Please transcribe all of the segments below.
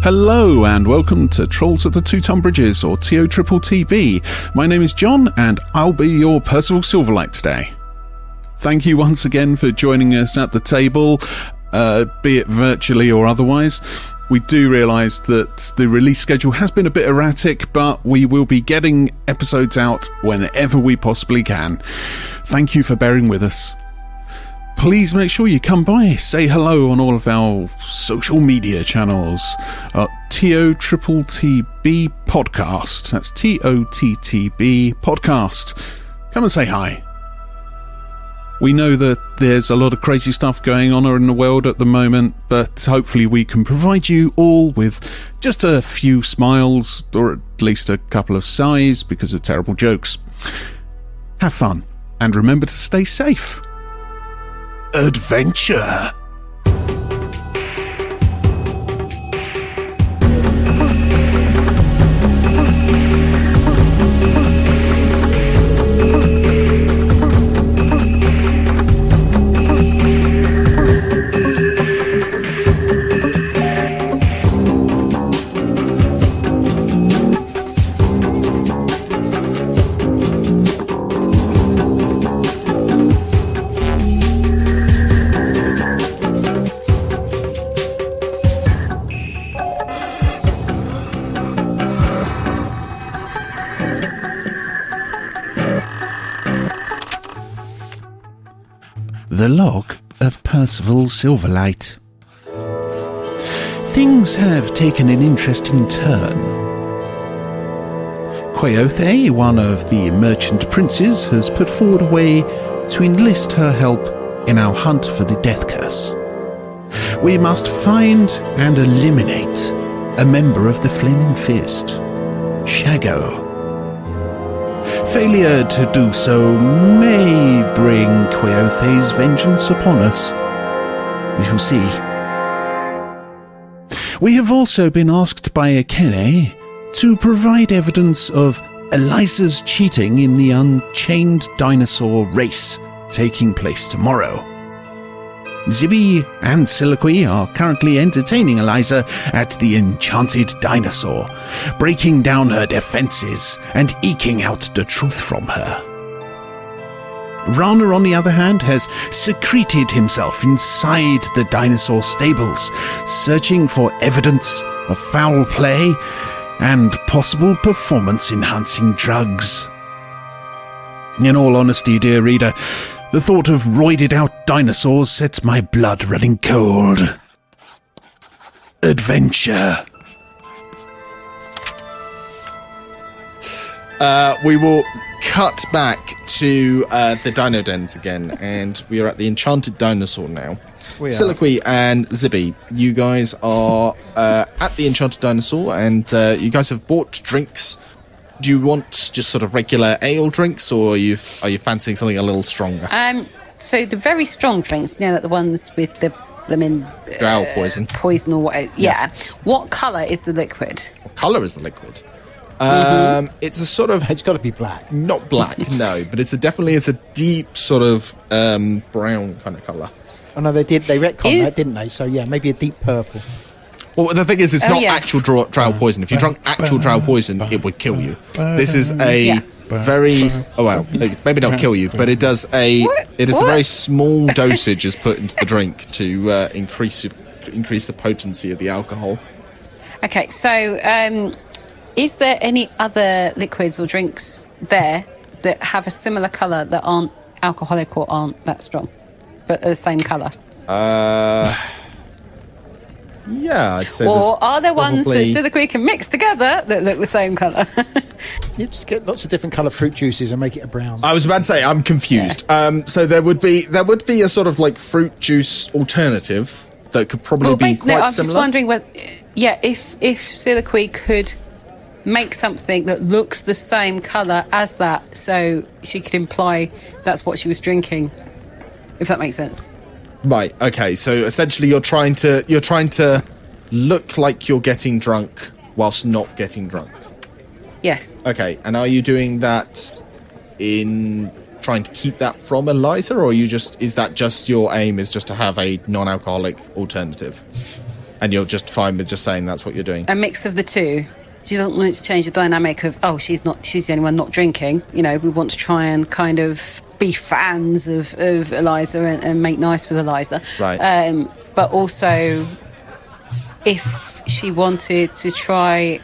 Hello and welcome to Trolls at the Two Tonne Bridges, or TOTTB. My name is John and I'll be your Percival Silverlight today. Thank you once again for joining us at the table, be it virtually or otherwise. We do realise that the release schedule has been a bit erratic, but we will be getting episodes out whenever we possibly can. Thank you for bearing with us. Please make sure you come by, say hello on all of our social media channels. TOTTB Podcast. That's TOTTB Podcast. Come and say hi. We know that there's a lot of crazy stuff going on in the world at the moment, but hopefully we can provide you all with just a few smiles, or at least a couple of sighs because of terrible jokes. Have fun, and remember to stay safe. Adventure. The Log of Percival Silverlight. Things have taken an interesting turn. Queothe, one of the merchant princes, has put forward a way to enlist her help in our hunt for the Death Curse. We must find and eliminate a member of the Flaming Fist, Shago. Failure to do so may bring Queothe's vengeance upon us. We shall see. We have also been asked by Akene to provide evidence of Eliza's cheating in the Unchained Dinosaur race taking place tomorrow. Zibi and Silaqui are currently entertaining Eliza at the Enchanted Dinosaur, breaking down her defences and eking out the truth from her. Raana, on the other hand, has secreted himself inside the dinosaur stables, searching for evidence of foul play and possible performance-enhancing drugs. In all honesty, dear reader, the thought of roided-out dinosaurs sets my blood running cold. Adventure. We will cut back to the Dino Dens again, and we are at the Enchanted Dinosaur now. Silaqui and Zibi, you guys are at the Enchanted Dinosaur, and you guys have bought drinks. Do you want just sort of regular ale drinks, or are you fancying something a little stronger? So the very strong drinks, like the ones with the drow poison or whatever. Yes. Yeah. What colour is the liquid? What colour is the liquid? It's a sort of. It's got to be black. Not black, no, but it's a deep sort of brown kind of colour. Oh no, they retconned that, didn't they? So yeah, maybe a deep purple. Well, the thing is, it's not actual drow poison. If you drank actual drow poison, it would kill you. This is a very maybe not kill you, but it is a very small dosage is put into the drink to increase the potency of the alcohol. Okay, so is there any other liquids or drinks there that have a similar colour that aren't alcoholic or aren't that strong, but are the same colour? Yeah, I'd say. Or are there ones that Silaqui can mix together that look the same colour? You just get lots of different colour fruit juices and make it a brown. I was about to say, I'm confused. Yeah. So there would be a sort of like fruit juice alternative that could probably be quite I'm similar. Just wondering if Silaqui could make something that looks the same colour as that, so she could imply that's what she was drinking, if that makes sense. Right, okay, so essentially you're trying to look like you're getting drunk whilst not getting drunk. Yes. Okay, and are you doing that in trying to keep that from Eliza, or is that just your aim is just to have a non-alcoholic alternative? And you're just fine with just saying that's what you're doing? A mix of the two. She doesn't want it to change the dynamic of, she's the only one not drinking. You know, we want to try and kind of be fans of Eliza and make nice with Eliza. Right. But also, if she wanted to try,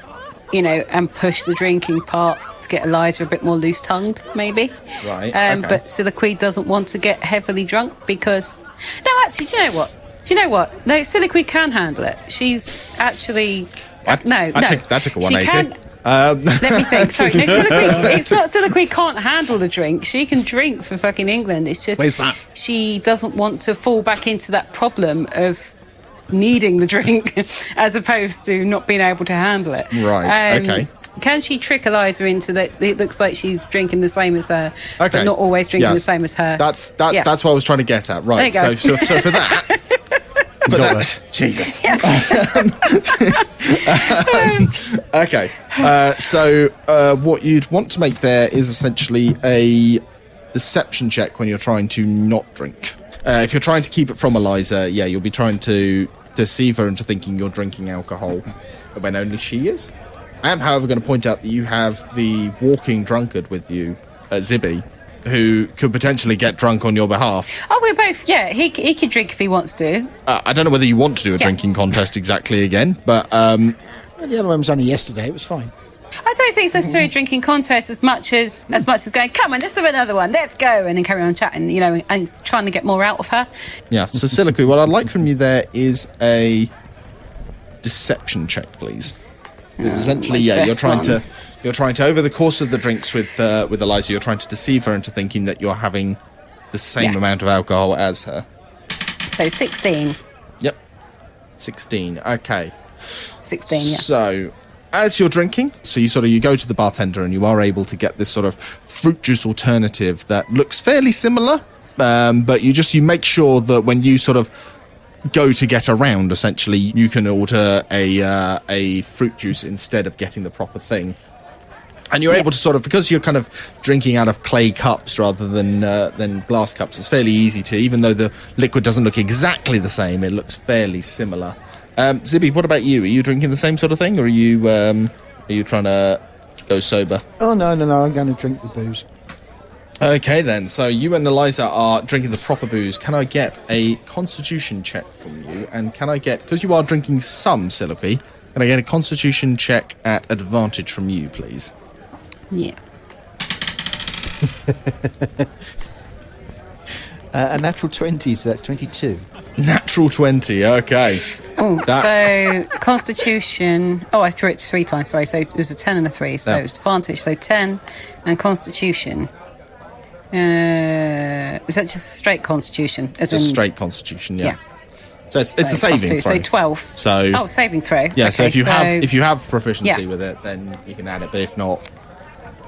you know, and push the drinking part to get Eliza a bit more loose-tongued, maybe. Right, okay. But Silaqui doesn't want to get heavily drunk because... No, actually, do you know what? No, Silaqui can handle it. She's actually... That took a 180. Let me think. Sorry, no, Silaqui, it's not Silaqui can't handle the drink. She can drink for fucking England. It's just Where's that? She doesn't want to fall back into that problem of needing the drink as opposed to not being able to handle it. Right, okay. Can she trick Eliza into that? It looks like she's drinking the same as her, okay, but not always drinking the same as her. That's what I was trying to get at. Right. There you go. So for that. Jesus. Okay. So what you'd want to make there is essentially a deception check when you're trying to not drink. If you're trying to keep it from Eliza, you'll be trying to deceive her into thinking you're drinking alcohol when only she is. I am, however, going to point out that you have the walking drunkard with you, Zibi, who could potentially get drunk on your behalf. Oh, we're both, he can drink if he wants to. I don't know whether you want to do a drinking contest exactly again, but... the other one was only yesterday, it was fine. I don't think it's necessarily a drinking contest as much as going, come on, let's have another one, let's go, and then carry on chatting, you know, and trying to get more out of her. Yeah, so Silaqui, what I'd like from you there is a deception check, please. Because essentially, you're trying to over the course of the drinks with Eliza, you're trying to deceive her into thinking that you're having the same amount of alcohol as her. So 16. Yep, 16. Okay. 16. Yeah. So as you're drinking, you go to the bartender and you are able to get this sort of fruit juice alternative that looks fairly similar, but you make sure that when you sort of go to get around, essentially, you can order a fruit juice instead of getting the proper thing. And you're able to sort of, because you're kind of drinking out of clay cups rather than glass cups, it's fairly easy to, even though the liquid doesn't look exactly the same, it looks fairly similar. Zibi, what about you? Are you drinking the same sort of thing, or are you trying to go sober? Oh, no, I'm going to drink the booze. Okay, then. So you and Eliza are drinking the proper booze. Can I get a constitution check from you? And can I get, because you are drinking some Silaqui, can I get a constitution check at advantage from you, please? Yeah. A natural 20, so that's 22. Natural 20, okay. So Constitution... Oh, I threw it 3 times, sorry. So it was a 10 and a 3, so it's advantage. So 10 and Constitution... is that just a straight Constitution? It's a straight Constitution, yeah. So it's a saving throw. So 12. So saving throw. Yeah. Okay, so if you have proficiency with it, then you can add it. But if not,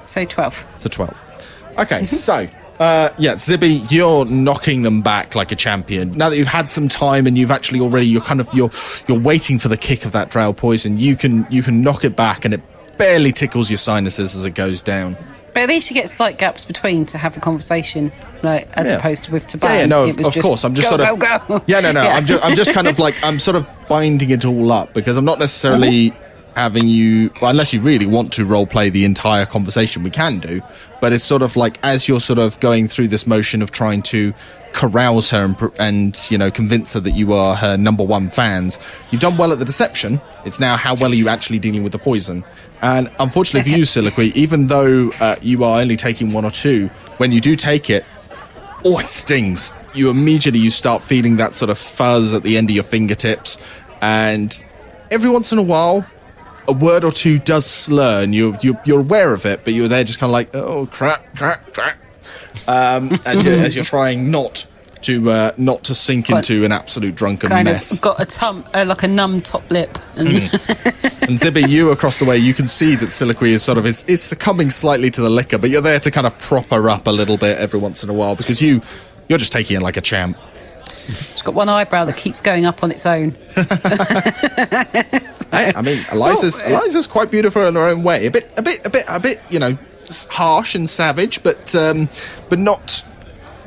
so 12. It's a 12. Okay. So Zibi, you're knocking them back like a champion. Now that you've had some time and you've actually already you're waiting for the kick of that drow poison. You can knock it back, and it barely tickles your sinuses as it goes down. But at least you get slight gaps between to have a conversation, like as opposed to with Taban. Yeah, no, of course. I'm just go. Yeah, no. Yeah. I'm just kind of like, I'm sort of binding it all up because I'm not necessarily having you, well, unless you really want to role play the entire conversation, we can do. But it's sort of like as you're sort of going through this motion of trying to carouse her and convince her that you are her number one fans. You've done well at the deception. It's now how well are you actually dealing with the poison. And unfortunately for you, Silaqui, even though you are only taking 1 or 2, when you do take it, it stings. You start feeling that sort of fuzz at the end of your fingertips, and every once in a while a word or two does slur, and you're aware of it, but you're there just kind of like, oh crap, as you're trying not to sink into an absolute drunken mess. Got like a numb top lip. And, and Zibi, you across the way, you can see that Silaqui is succumbing slightly to the liquor, but you're there to kind of prop her up a little bit every once in a while because you're just taking it like a champ. It's got one eyebrow that keeps going up on its own. Hey, I mean, Eliza's quite beautiful in her own way. A bit, harsh and savage, but not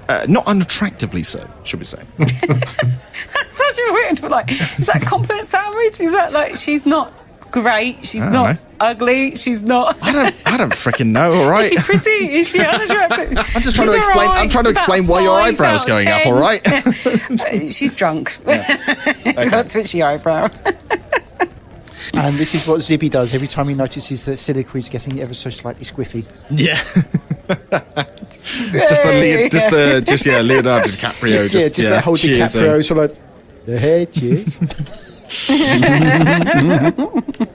unattractively so, should we say? That's such a weird. Like, is that a compliment sandwich? Is that like she's not great? She's not ugly. She's not. I don't freaking know. All right. Is she pretty? Is she unattractive? I'm just trying to explain. I'm trying to explain why your eyebrows going up. All right. She's drunk. Okay. Got twitchy eyebrow. And this is what Zibi does every time he notices that Silaqui getting ever so slightly squiffy. Yeah. just Leonardo DiCaprio. Just that whole DiCaprio sort of like, hey, cheers.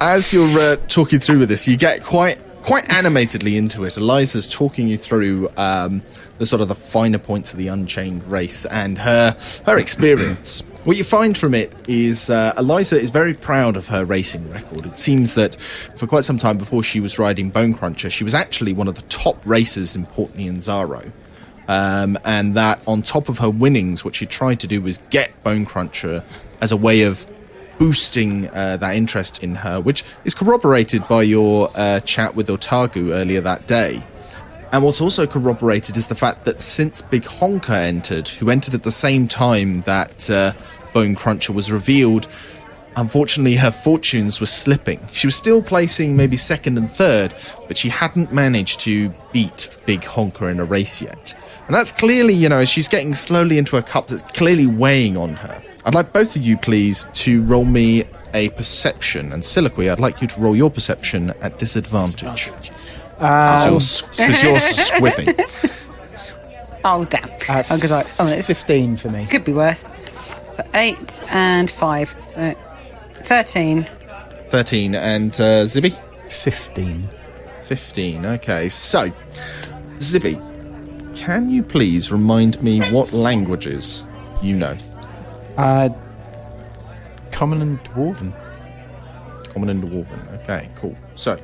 As you're talking through with this, you get quite animatedly into it. Eliza's talking you through the sort of the finer points of the Unchained race and her experience. What you find from it is Eliza is very proud of her racing record. It seems that for quite some time before she was riding Bone Cruncher, she was actually one of the top racers in Portney and Zaro. And that on top of her winnings, what she tried to do was get Bone Cruncher as a way of boosting that interest in her, which is corroborated by your chat with Otagu earlier that day. And what's also corroborated is the fact that since Big Honker entered, who entered at the same time that Bone Cruncher was revealed, unfortunately her fortunes were slipping. She was still placing maybe second and third, but she hadn't managed to beat Big Honker in a race yet. And that's clearly, she's getting slowly into a cup that's clearly weighing on her. I'd like both of you, please, to roll me a perception. And Silaqui, I'd like you to roll your perception at disadvantage. Because you're squiffing. Oh, damn. It's 15 for me. Could be worse. So 8 and 5. So 13. 13. And Zibi? 15. 15. Okay. So, Zibi, can you please remind me what languages you know? Common and Dwarven. Common and Dwarven. Okay, cool. So,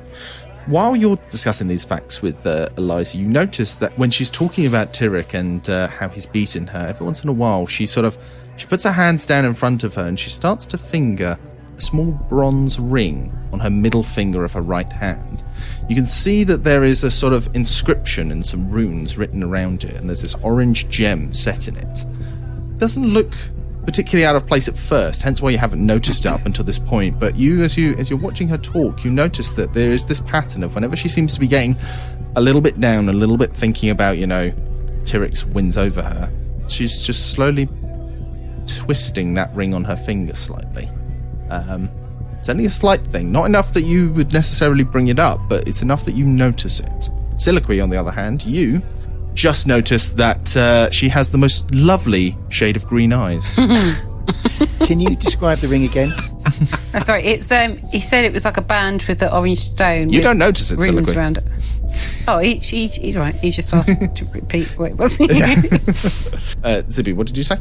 while you're discussing these facts with Eliza, you notice that when she's talking about Tyrek and how he's beaten her, every once in a while she puts her hands down in front of her and she starts to finger a small bronze ring on her middle finger of her right hand. You can see that there is a sort of inscription and some runes written around it, and there's this orange gem set in it. It doesn't look particularly out of place at first, hence why you haven't noticed it up until this point. But as you're watching her talk, you notice that there is this pattern of whenever she seems to be getting a little bit down, a little bit thinking about, Tyrek's wins over her, she's just slowly twisting that ring on her finger slightly. It's only a slight thing, not enough that you would necessarily bring it up, but it's enough that you notice it. Silaqui, on the other hand, you just noticed that she has the most lovely shade of green eyes. Can you describe the ring again? Sorry, it's he said it was like a band with the orange stone. You don't notice it, runes Silaqui. Around it. Oh, he's right. He just asked to repeat what it was. Zibi, what did you say?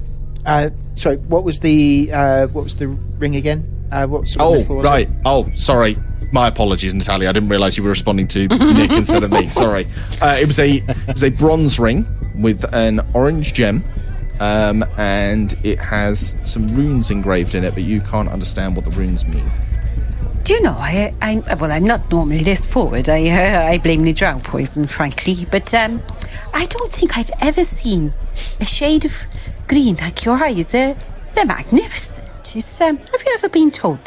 Sorry, what was the ring again? What sort of metaphor was it? Oh, sorry. My apologies, Natalia. I didn't realise you were responding to Nick instead of me. Sorry. It was a bronze ring with an orange gem, and it has some runes engraved in it, but you can't understand what the runes mean. Do you know, I'm not normally this forward. I blame the drow poison, frankly, but I don't think I've ever seen a shade of green like your eyes. They're magnificent. Have you ever been told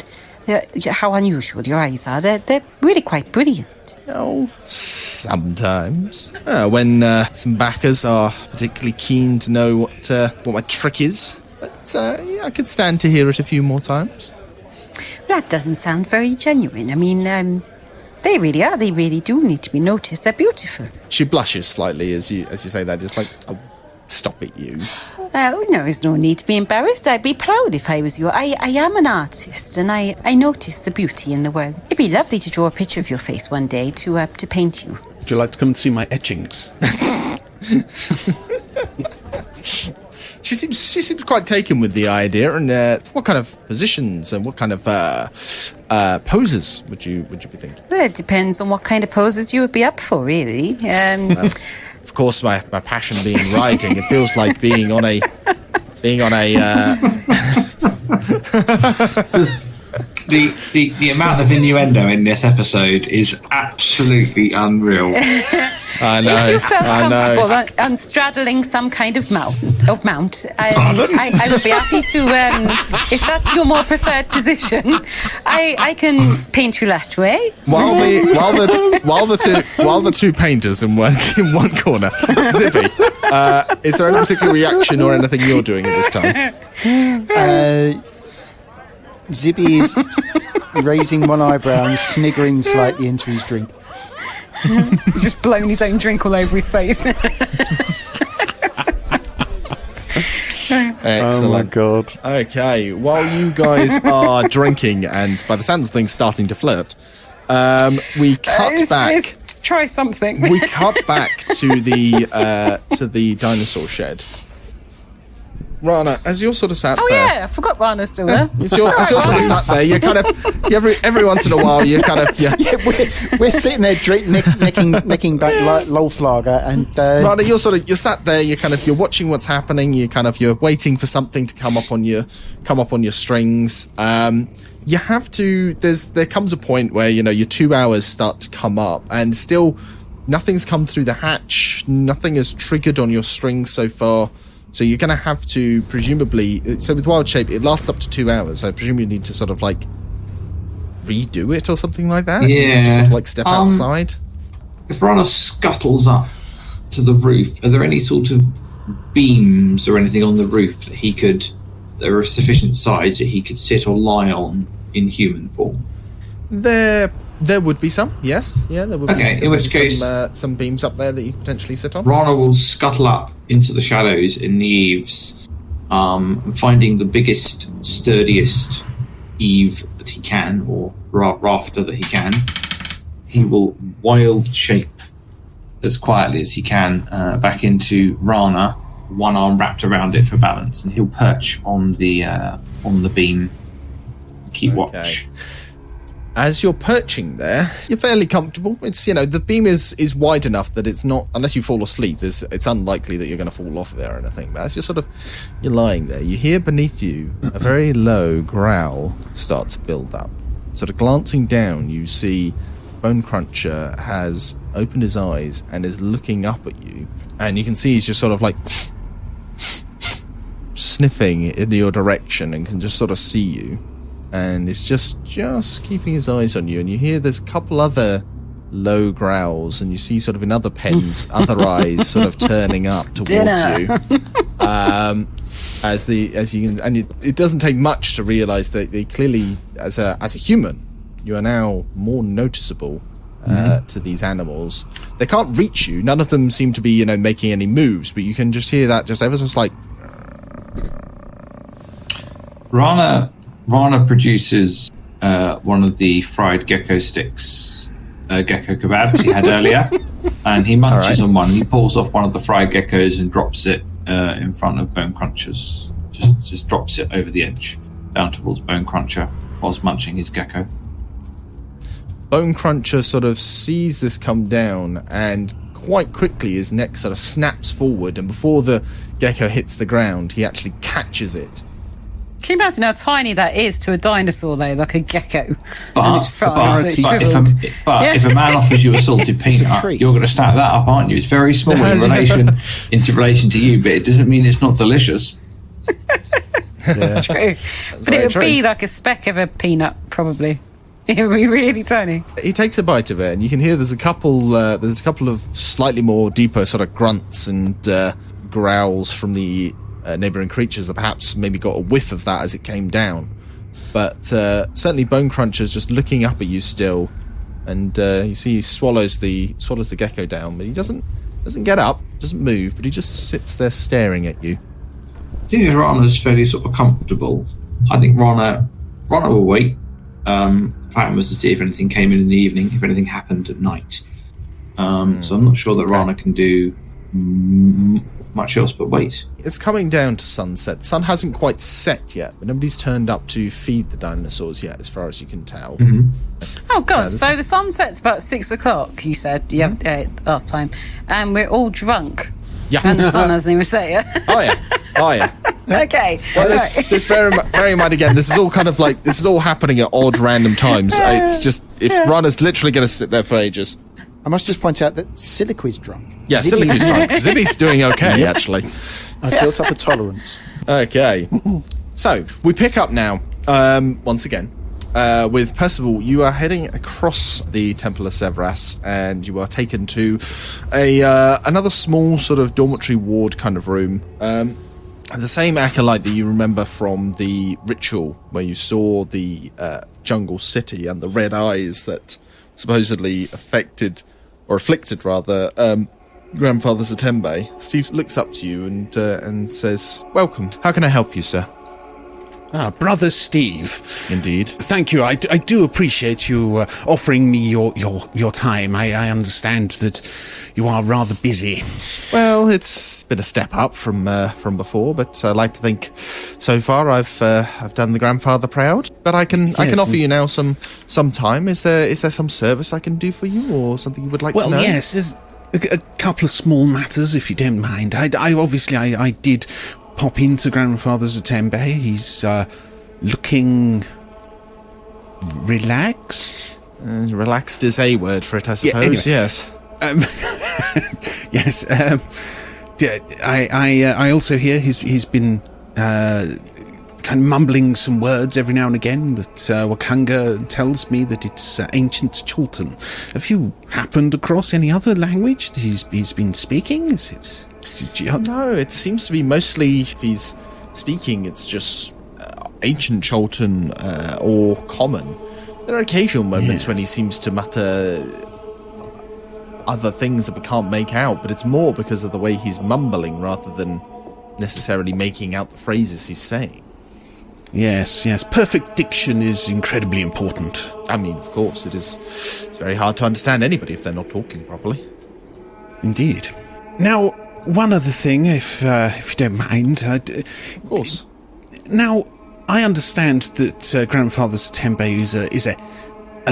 how unusual your eyes are? They're really quite brilliant. Oh, sometimes. When some backers are particularly keen to know what my trick is. But I could stand to hear it a few more times. That doesn't sound very genuine. I mean, they really are. They really do need to be noticed. They're beautiful. She blushes slightly as you say that. It's like, oh, stop it, you. Oh, no, there's no need to be embarrassed. I'd be proud if I was you. I am an artist, and I notice the beauty in the world. It'd be lovely to draw a picture of your face one day to paint you. Would you like to come and see my etchings? She seems quite taken with the idea. And what kind of positions and what kind of poses would you be thinking? Well, it depends on what kind of poses you would be up for, really. Of course, my passion being riding, it feels like being on a. The amount of innuendo in this episode is absolutely unreal. I know. If you felt I know. comfortable on straddling some kind of mount, I would be happy to. If that's your more preferred position, I can paint you that way. While the two painters in one corner, Zibi, is there any particular reaction or anything you're doing at this time? Zibi is raising one eyebrow and sniggering slightly into his drink. He's just blowing his own drink all over his face. Excellent. Oh my god. Okay, while you guys are drinking and by the sounds of things starting to flirt, we cut back. Let's try something. We cut back to the dinosaur shed. Raana, as you're sort of sat there. Oh yeah, I forgot Raana's still there. As you're sort of sat there, you kind of every once in a while you kind of we're sitting there necking back Lolflager, and Raana, you're sat there, you're watching what's happening, you're waiting for something to come up on your strings. You have to. There comes a point where your 2 hours start to come up, and still nothing's come through the hatch. Nothing has triggered on your strings so far. So you're going to have to presumably. So with Wild Shape, it lasts up to 2 hours. So I presume you need to sort of like redo it or something like that. Yeah. Just sort of like step outside. If Raana scuttles up to the roof, are there any sort of beams or anything on the roof that he could? There are sufficient size that he could sit or lie on in human form. There would be some, yes. Yeah, there would be, in which case, some beams up there that you could potentially sit on. Raana will scuttle up into the shadows in the eaves, finding the biggest, sturdiest eave that he can, or rafter that he can. He will wild shape as quietly as he can back into Raana, one arm wrapped around it for balance, and he'll perch on the beam, keep watch. As you're perching there, you're fairly comfortable. It's the beam is wide enough that it's not, unless you fall asleep, it's unlikely that you're going to fall off there or anything. But as you're lying there, you hear beneath you a very low growl start to build up. Sort of glancing down, you see Bone Cruncher has opened his eyes and is looking up at you, and you can see he's just sort of like sniffing in your direction and can just sort of see you. And it's just keeping his eyes on you, and you hear there's a couple other low growls, and you see sort of in other pens, other eyes sort of turning up towards you. It doesn't take much to realise that they clearly, as a human, you are now more noticeable to these animals. They can't reach you. None of them seem to be making any moves, but you can just hear that just ever so slight. Raana produces one of the fried gecko sticks, gecko kebabs he had earlier, and he munches on one. He pulls off one of the fried geckos and drops it in front of Bone Cruncher's. Just drops it over the edge, down towards Bone Cruncher, whilst munching his gecko. Bone Cruncher sort of sees this come down, and quite quickly his neck sort of snaps forward, and before the gecko hits the ground, he actually catches it. Can you imagine how tiny that is to a dinosaur, though, like a gecko? But if a man offers you a salted peanut, you're going to snap that up, aren't you? It's very small in relation to you, but it doesn't mean it's not delicious. That's true. But it would be like a speck of a peanut, probably. It would be really tiny. He takes a bite of it, and you can hear there's a couple of slightly more deeper sort of grunts and growls from the neighbouring creatures that perhaps maybe got a whiff of that as it came down. But certainly Bone Cruncher's just looking up at you still, and you see he swallows the gecko down, but he doesn't get up, doesn't move, but he just sits there staring at you. Seeing as Raana's fairly sort of comfortable, I think Raana will wait. Plan was to see if anything came in the evening, if anything happened at night. So I'm not sure that Raana can do much else but wait. It's coming down to sunset. The sun hasn't quite set yet, but nobody's turned up to feed the dinosaurs yet, as far as you can tell. Oh god, so the sun sets about 6 o'clock, you said last time, and we're all drunk. Yeah. And the sun hasn't even set yet. Oh yeah. Okay. Well, this bear in mind again, this is all happening at odd random times. It's just, if Raana's literally going to sit there for ages. I must just point out that Siliqui's drunk. Yeah, Siliqui's drunk. Zibi's doing okay, actually. I've built up a tolerance. Okay. So, we pick up now, once again, with Percival. You are heading across the Temple of Severas, and you are taken to another small sort of dormitory ward kind of room. The same acolyte that you remember from the ritual where you saw the jungle city and the red eyes that supposedly afflicted Grandfather Zitembe. Steve looks up to you and says, "Welcome. How can I help you, sir?" Brother Steve. Indeed. Thank you. I do appreciate you offering me your time. I understand that you are rather busy. Well, it's been a step up from before, but I like to think so far I've done the grandfather proud. But I can offer you now some time. Is there some service I can do for you, or something you would like to know? Well, yes, there's a couple of small matters, if you don't mind. I did pop into Grandfather Zitembe. He's looking relaxed. Relaxed is a word for it, I suppose. Yeah, anyway. Yes. Yes. I also hear he's been kind of mumbling some words every now and again, but Wakanga tells me that it's ancient Chultan. Have you happened across any other language that he's been speaking? No, it seems to be mostly, if he's speaking, it's just ancient Chultan or common. There are occasional moments when he seems to mutter other things that we can't make out, but it's more because of the way he's mumbling rather than necessarily making out the phrases he's saying. Yes. Perfect diction is incredibly important. I mean, of course, it is. It's very hard to understand anybody if they're not talking properly. Indeed. Now, one other thing, if you don't mind. Of course. Now, I understand that Grandfather Zitembe is a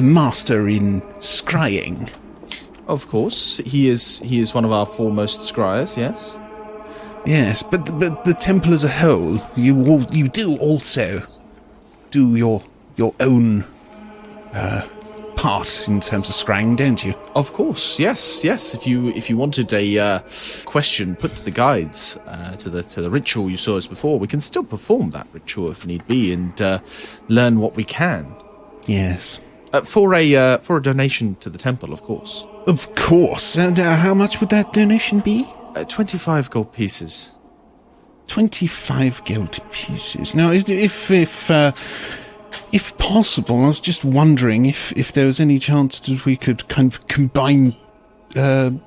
master in scrying. Of course, he is one of our foremost scryers. Yes. Yes, but the temple as a whole, you do also do your own part in terms of scrying, don't you? Of course, yes. If you wanted a question put to the guides to the ritual you saw us before, we can still perform that ritual if need be and learn what we can. Yes. For a donation to the temple, of course. Of course. And how much would that donation be? 25 gold pieces. 25 gold pieces. Now, if possible, I was just wondering if there was any chance that we could kind of combine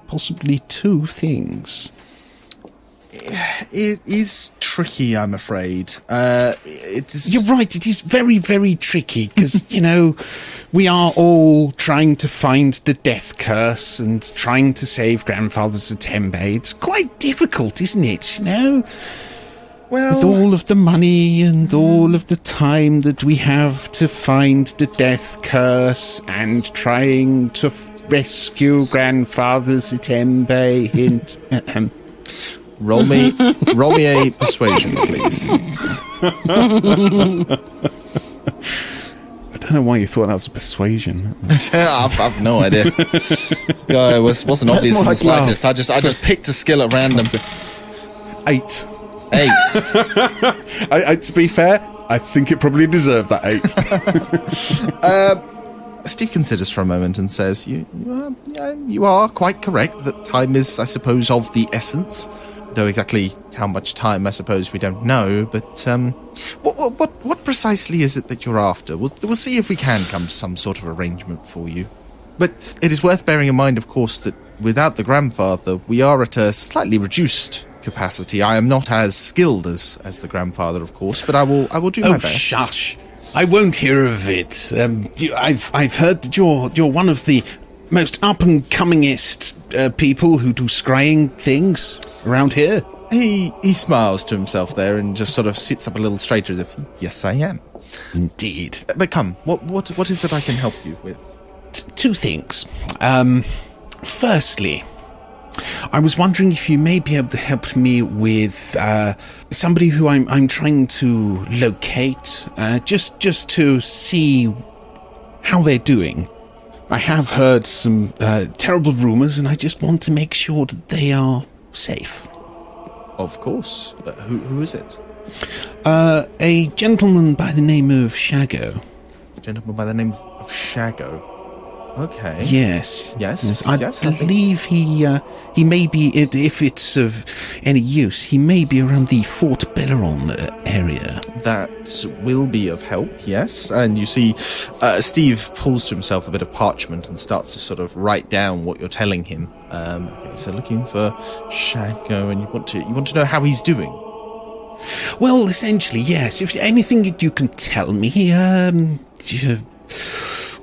possibly two things. It is tricky, I'm afraid. You're right, it is very, very tricky, because, we are all trying to find the death curse and trying to save Grandfather Zitembe. It's quite difficult, isn't it, Well, with all of the money and all of the time that we have to find the death curse and trying to rescue Grandfather Zitembe. Hint. Roll me a persuasion, please. I don't know why you thought that was a persuasion. I've no idea. It wasn't obvious in the slightest. I just picked a skill at random. 8. 8. To be fair, I think it probably deserved that 8. Steve considers for a moment and says, "You are quite correct that time is, I suppose, of the essence. Though exactly how much time, I suppose, we don't know. But what precisely is it that you're after? We'll see if we can come to some sort of arrangement for you. But it is worth bearing in mind, of course, that without the grandfather, we are at a slightly reduced capacity. I am not as skilled as the grandfather, of course, but I will do my best." Shush! I won't hear of it. I've heard that you're one of the most up and comingest people who do scrying things around here. He smiles to himself there and just sort of sits up a little straighter as if, yes, I am. Indeed. But come, what is it I can help you with? Two things. Firstly, I was wondering if you may be able to help me with somebody who I'm trying to locate, just to see how they're doing. I have heard some terrible rumours, and I just want to make sure that they are safe. Of course. Who is it? A gentleman by the name of Shago. A gentleman by the name of Shago. Okay. Yes. I Yes, believe he may be, if it's of any use, he may be around the Fort Belleron area. That will be of help, yes. And you see Steve pulls to himself a bit of parchment and starts to sort of write down what you're telling him. So looking for Shago, and you want to know how he's doing. Well, essentially, yes. If anything you can tell me,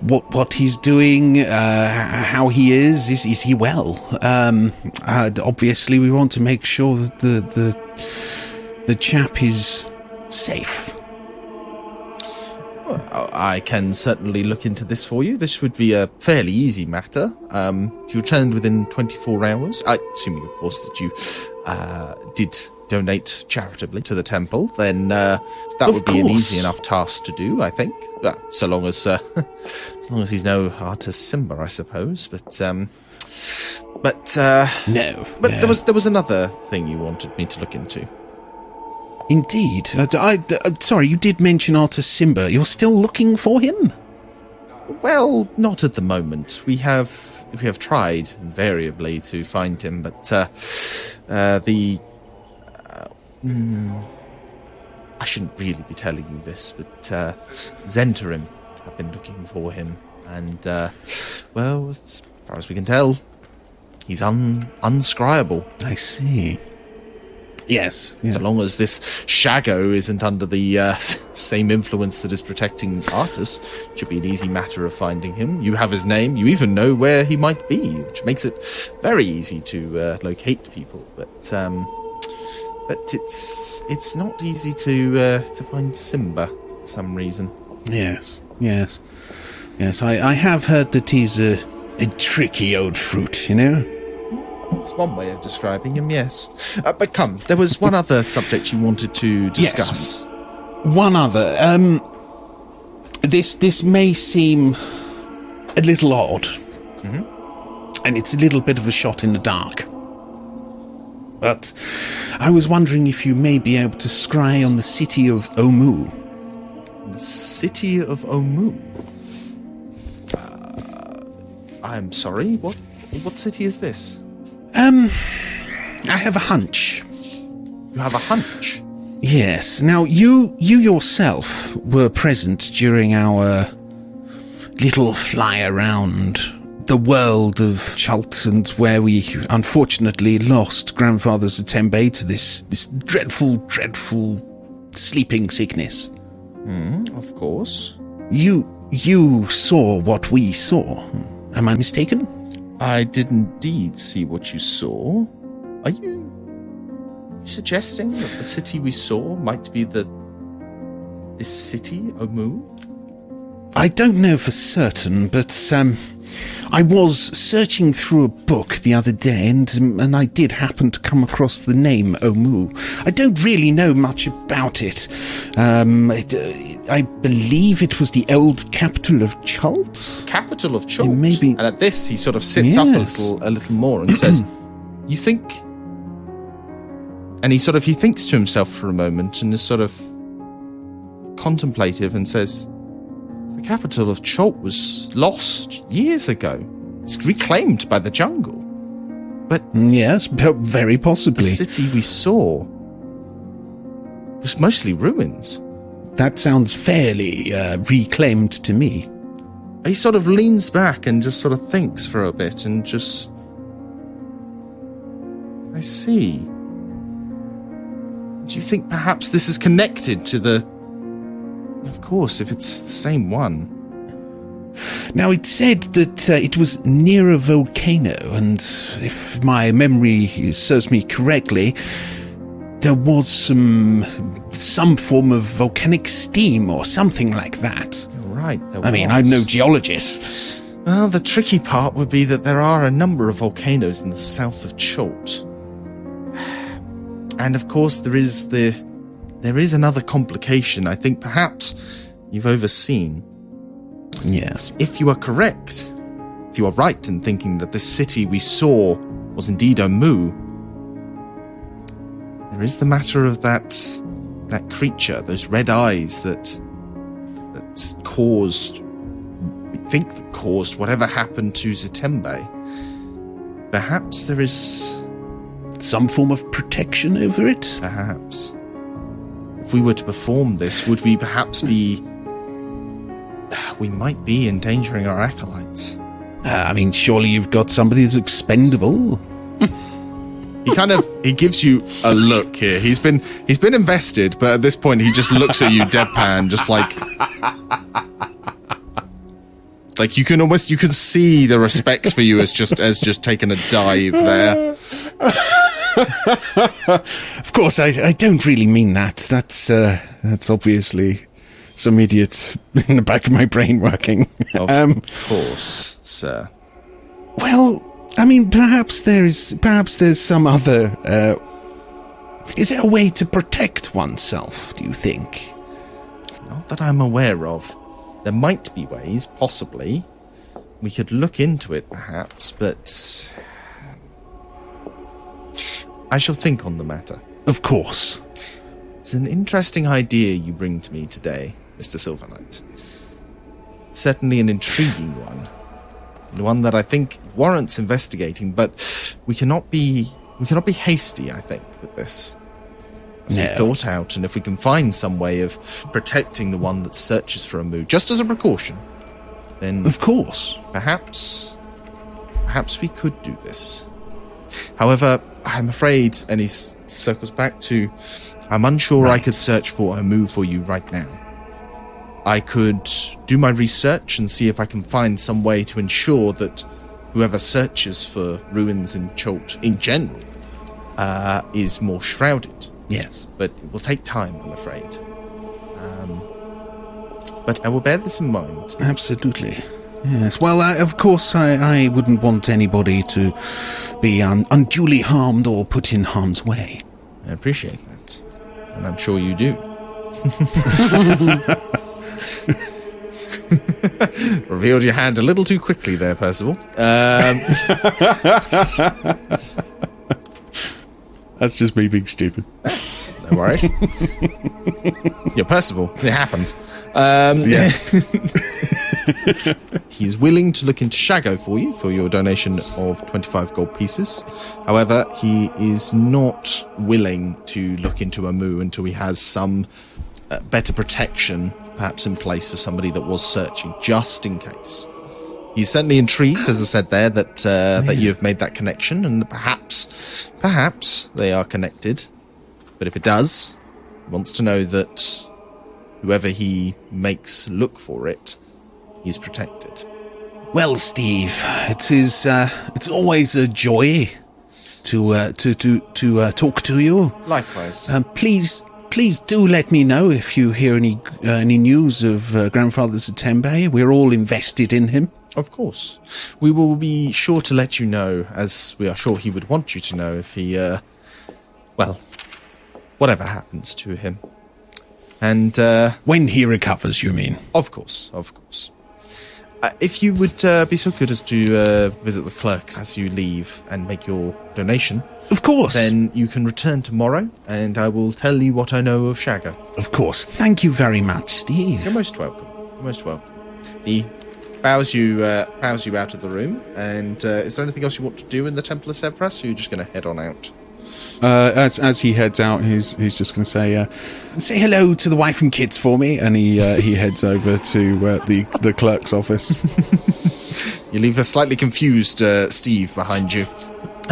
what he's doing, how he is he well? Obviously, we want to make sure that the chap is safe. Well, I can certainly look into this for you. This would be a fairly easy matter. If you returned within 24 hours, assuming, of course, that you did donate charitably to the temple, then that would be an easy enough task to do, I think. So long as he's no artist Simba, I suppose. But no. But there was another thing you wanted me to look into. Indeed. Sorry, you did mention artist Simba. You're still looking for him? Well, not at the moment. We have tried invariably to find him, but I shouldn't really be telling you this, but Zentarim have been looking for him, and well, as far as we can tell, he's unscribable. I see. Yes. So long as this Shago isn't under the same influence that is protecting Artus, it should be an easy matter of finding him. You have his name. You even know where he might be, which makes it very easy to locate people. But it's not easy to find Simba for some reason. Yes. I have heard that he's a tricky old fruit, you know? That's one way of describing him, yes. But come, there was one other subject you wanted to discuss. Yes. One other. This may seem a little odd. Mm-hmm. And it's a little bit of a shot in the dark. But I was wondering if you may be able to scry on the city of Omu. The city of Omu? I'm sorry, what city is this? I have a hunch. You have a hunch? Yes. Now, you yourself were present during our little fly around the world of Chult, and where we unfortunately lost Grandfather Zitembe to this dreadful sleeping sickness. Of course. You saw what we saw. Am I mistaken? I did indeed see what you saw. Are you suggesting that the city we saw might be this city, Omu? I don't know for certain, but I was searching through a book the other day, and I did happen to come across the name Omu. I don't really know much about it. I believe it was the old capital of Chult. Capital of Chult? Maybe. And at this, he sort of sits up a little more and says, "You think?" And he thinks to himself for a moment and is sort of contemplative and says, "The capital of Chult was lost years ago. It's reclaimed by the jungle. But yes, very possibly. The city we saw was mostly ruins." That sounds fairly reclaimed to me. He sort of leans back and just sort of thinks for a bit and just... I see. Do you think perhaps this is connected to the... Of course, if it's the same one. Now, it said that it was near a volcano, and if my memory serves me correctly, there was some form of volcanic steam or something like that. Right, I mean, I'm no geologist. Well, the tricky part would be that there are a number of volcanoes in the south of Chult. And of course, there is another complication I think perhaps you've overseen. Yes. If you are correct, if you are right in thinking that this city we saw was indeed Omu, there is the matter of that creature, those red eyes that caused whatever happened to Zitembe. Perhaps there is some form of protection over it? Perhaps. If we were to perform this, would we perhaps be... We might be endangering our acolytes. Surely you've got somebody that's expendable. He gives you a look here. He's been invested, but at this point he just looks at you deadpan, just like you can see the respect for you as just taken a dive there. Of course, I don't really mean that. That's obviously some idiot in the back of my brain working. Of course, sir. Well, perhaps there's some other. Is there a way to protect oneself, do you think? Not that I'm aware of. There might be ways, possibly. We could look into it, perhaps, but I shall think on the matter. Of course. It's an interesting idea you bring to me today, Mr. Silverlight. Certainly an intriguing one. One that I think warrants investigating, but we cannot be hasty, I think, with this. As we thought out, and if we can find some way of protecting the one that searches for a moo, just as a precaution, then of course, perhaps we could do this. However, I'm afraid, and he circles back to, I'm unsure I could search for a moo for you right now. I could do my research and see if I can find some way to ensure that whoever searches for ruins in Cholt in general is more shrouded. Yes. But it will take time, I'm afraid. But I will bear this in mind. Absolutely. Yes. Well, of course, I wouldn't want anybody to be unduly harmed or put in harm's way. I appreciate that. And I'm sure you do. Revealed your hand a little too quickly there, Percival. That's just me being stupid. No worries. You're Percival. It happens. He's willing to look into Shago for you for your donation of 25 gold pieces. However, he is not willing to look into a moo until he has some better protection perhaps in place for somebody that was searching, just in case. He's certainly intrigued, as I said there, that you have made that connection, and perhaps they are connected. But if it does, he wants to know that whoever he makes look for it, he's protected. Well, Steve, it's always a joy to talk to you. Likewise. Please do let me know if you hear any news of Grandfather Zitembe. We're all invested in him. Of course. We will be sure to let you know, as we are sure he would want you to know if he, whatever happens to him. And, when he recovers, you mean? Of course. If you would be so good as to visit the clerks as you leave and make your donation. Of course. Then you can return tomorrow, and I will tell you what I know of Shago. Of course. Thank you very much, Steve. You're most welcome. He bows you out of the room, and is there anything else you want to do in the Temple of Sevras, or are you just going to head on out? As he heads out, he's just going to say hello to the wife and kids for me, and he heads over to the clerk's office. You leave a slightly confused Steve behind you.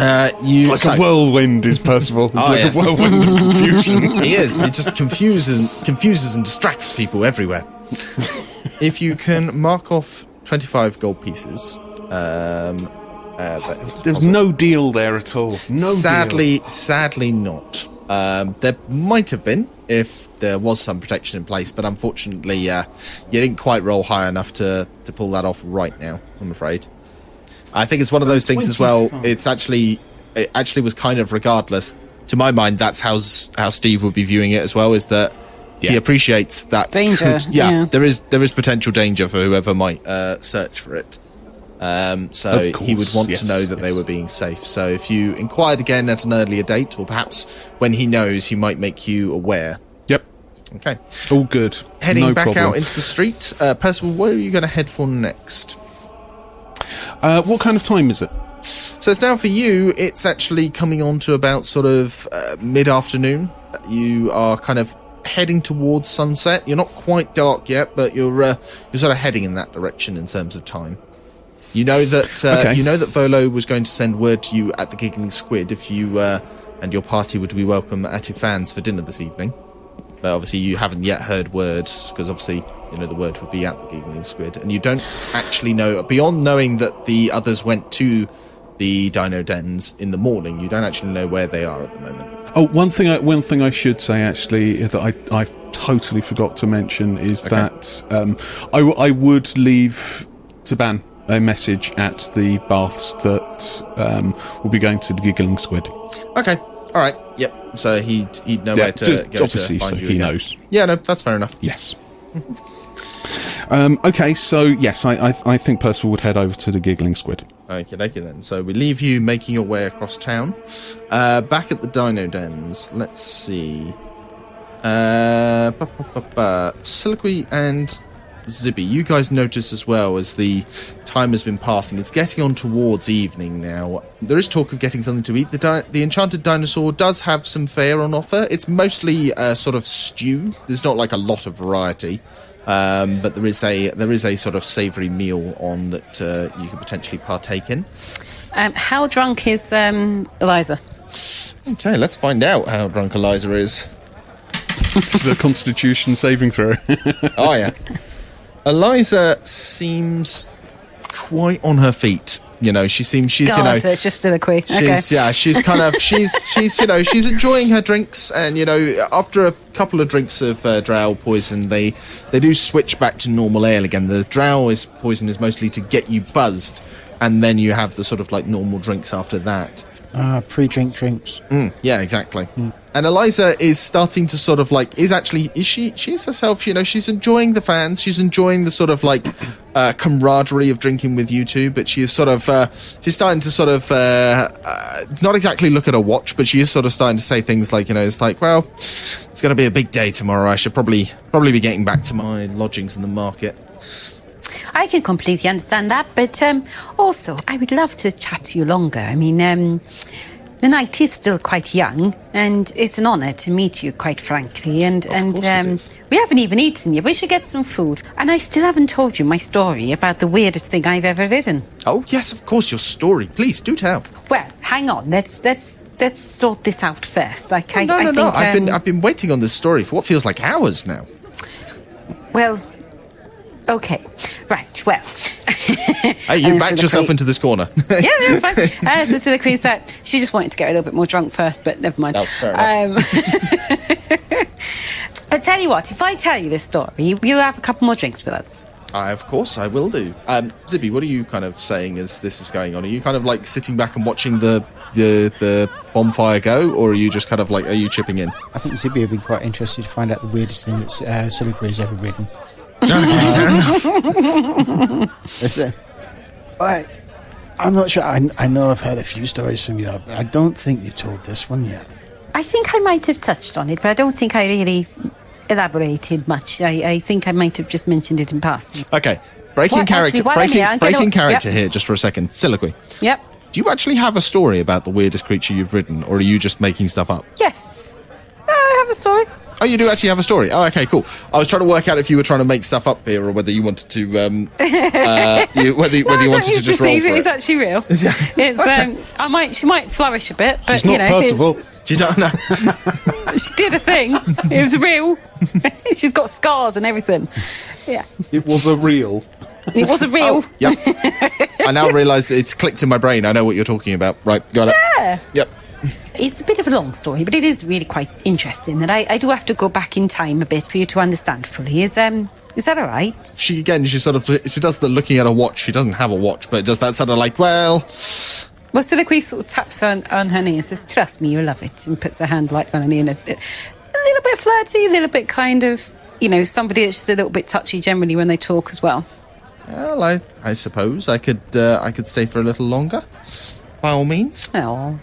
It's like a whirlwind, is Percival. It's a whirlwind of confusion. He is. He just confuses and distracts people everywhere. If you can mark off 25 gold pieces. There's no deal there at all. Sadly not. There might have been if there was some protection in place, but unfortunately, you didn't quite roll high enough to pull that off right now, I'm afraid. I think it's one of those things as well. It actually was kind of regardless. To my mind, that's how Steve would be viewing it as well, is that he appreciates that danger. There is potential danger for whoever might search for it. So Of he would course, want yes, to know that they were being safe. So if you inquired again at an earlier date, or perhaps when he knows, he might make you aware. Yep. Okay. All good. Heading No back problem. out into the street, Percival, where are you going to head for next? What kind of time is it? So it's now for you, it's actually coming on to about sort of mid-afternoon. You are kind of heading towards sunset. You're not quite dark yet, but you're sort of heading in that direction in terms of time. You know that Okay. you know that Volo was going to send word to you at the Giggling Squid if you and your party would be welcome at Ifan's for dinner this evening. But obviously you haven't yet heard word, because obviously, you know, the word would be at the Giggling Squid. And you don't actually know, beyond knowing that the others went to the Dino Dens in the morning, you don't actually know where they are at the moment. Oh, one thing I should say actually that I totally forgot to mention is that I would leave Taban a message at the baths that we'll be going to the Giggling Squid. Okay, all right, yep. So he'd know where to just go obviously to find so you. he again. knows. Yeah, no, that's fair enough. Yes. Okay, so yes, I think Percival would head over to the Giggling Squid. Okay, then. So we leave you making your way across town. Back at the Dino Dens, let's see. Silaqui and Zibi, you guys notice as well as the time has been passing. It's getting on towards evening now. There is talk of getting something to eat. The Enchanted Dinosaur does have some fare on offer. It's mostly sort of stew. There's not like a lot of variety. But there is a sort of savoury meal on that you could potentially partake in. How drunk is Eliza? Okay, let's find out how drunk Eliza is. The Constitution saving throw. Oh yeah, Eliza seems quite on her feet. You know, she's So it's just Silaqui. Okay. She's enjoying her drinks, and you know, after a couple of drinks of drow poison, they do switch back to normal ale again. The drow poison is mostly to get you buzzed, and then you have the sort of like normal drinks after that. Pre-drink drinks. Yeah, exactly. And Eliza is starting to sort of like she's herself, you know, she's enjoying the fans, she's enjoying the sort of like camaraderie of drinking with you two, but she is sort of she's starting to sort of not exactly look at her watch, but she is sort of starting to say things like, you know, it's like, well, it's going to be a big day tomorrow, I should probably be getting back to my lodgings in the market. I can completely understand that, but also I would love to chat to you longer. I mean, the night is still quite young, and it's an honour to meet you, quite frankly. And we haven't even eaten yet. We should get some food. And I still haven't told you my story about the weirdest thing I've ever ridden. Oh yes, of course, your story. Please do tell. Well, hang on. Let's sort this out first. No. I've been waiting on this story for what feels like hours now. Well. Okay, right, well... Hey, you backed yourself into this corner. Yeah, that's fine. So Silaqui said she just wanted to get a little bit more drunk first, but never mind. Oh, fair enough. I'll tell you what, if I tell you this story, you'll have a couple more drinks with us. Of course, I will do. Zibi, what are you kind of saying as this is going on? Are you kind of like sitting back and watching the bonfire go, or are you just kind of like, are you chipping in? I think Zibi would be quite interested to find out the weirdest thing that Silaqui has ever ridden. I'm not sure. I know I've heard a few stories from you, but I don't think you've told this one yet. I think I might have touched on it, but I don't think I really elaborated much. I think I might have just mentioned it in passing. Okay, breaking character Yep. here just for a second. Silaqui. Yep. Do you actually have a story about the weirdest creature you've ridden, or are you just making stuff up? Yes. No, I have a story. Oh, you do actually have a story. Oh, okay, cool. I was trying to work out if you were trying to make stuff up here, or whether you wanted to, whether you wanted to just roll for it. It's actually real. It's she might flourish a bit, but She's not Percival. You don't know. She did a thing. It was real. She's got scars and everything. Yeah. It was a real. It was a real. Oh, yep. I now realise it's clicked in my brain. I know what you're talking about. Right, got it. Yeah. Yep. It's a bit of a long story, but it is really quite interesting. That I do have to go back in time a bit for you to understand fully. Is that all right? She does the looking at a watch. She doesn't have a watch, but it does that sort of like, well, Silaqui sort of taps on her knee and says, "Trust me, you'll love it," and puts her hand like on her knee, and a little bit flirty, a little bit kind of, you know, somebody that's just a little bit touchy generally when they talk as well. Well, I suppose I could stay for a little longer, by all means. Oh.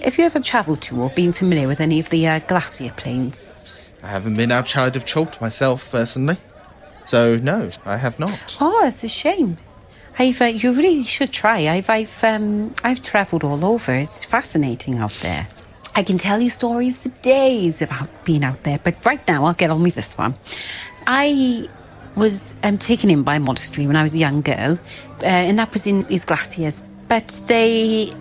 Have you ever travelled to or been familiar with any of the glacier plains? I haven't been outside of Chult myself, personally. So, no, I have not. Oh, it's a shame. You really should try. I've travelled all over. It's fascinating out there. I can tell you stories for days about being out there, but right now I'll get on with this one. I was taken in by a monastery when I was a young girl, and that was in these glaciers. But they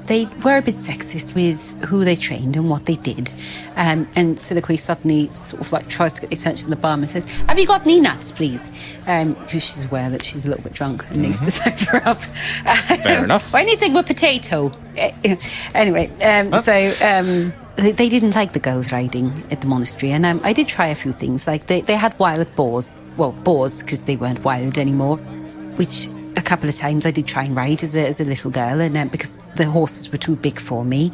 were a bit sexist with who they trained and what they did. And Silaqui suddenly sort of like tries to get the attention of the barman and says, "Have you got any nuts, please?" Because she's aware that she's a little bit drunk and needs to sober up. Fair enough. Or anything with potato. Anyway, they didn't like the girls riding at the monastery. And I did try a few things. Like they had wild boars. Well, boars because they weren't wild anymore, which... A couple of times I did try and ride as a little girl, and because the horses were too big for me.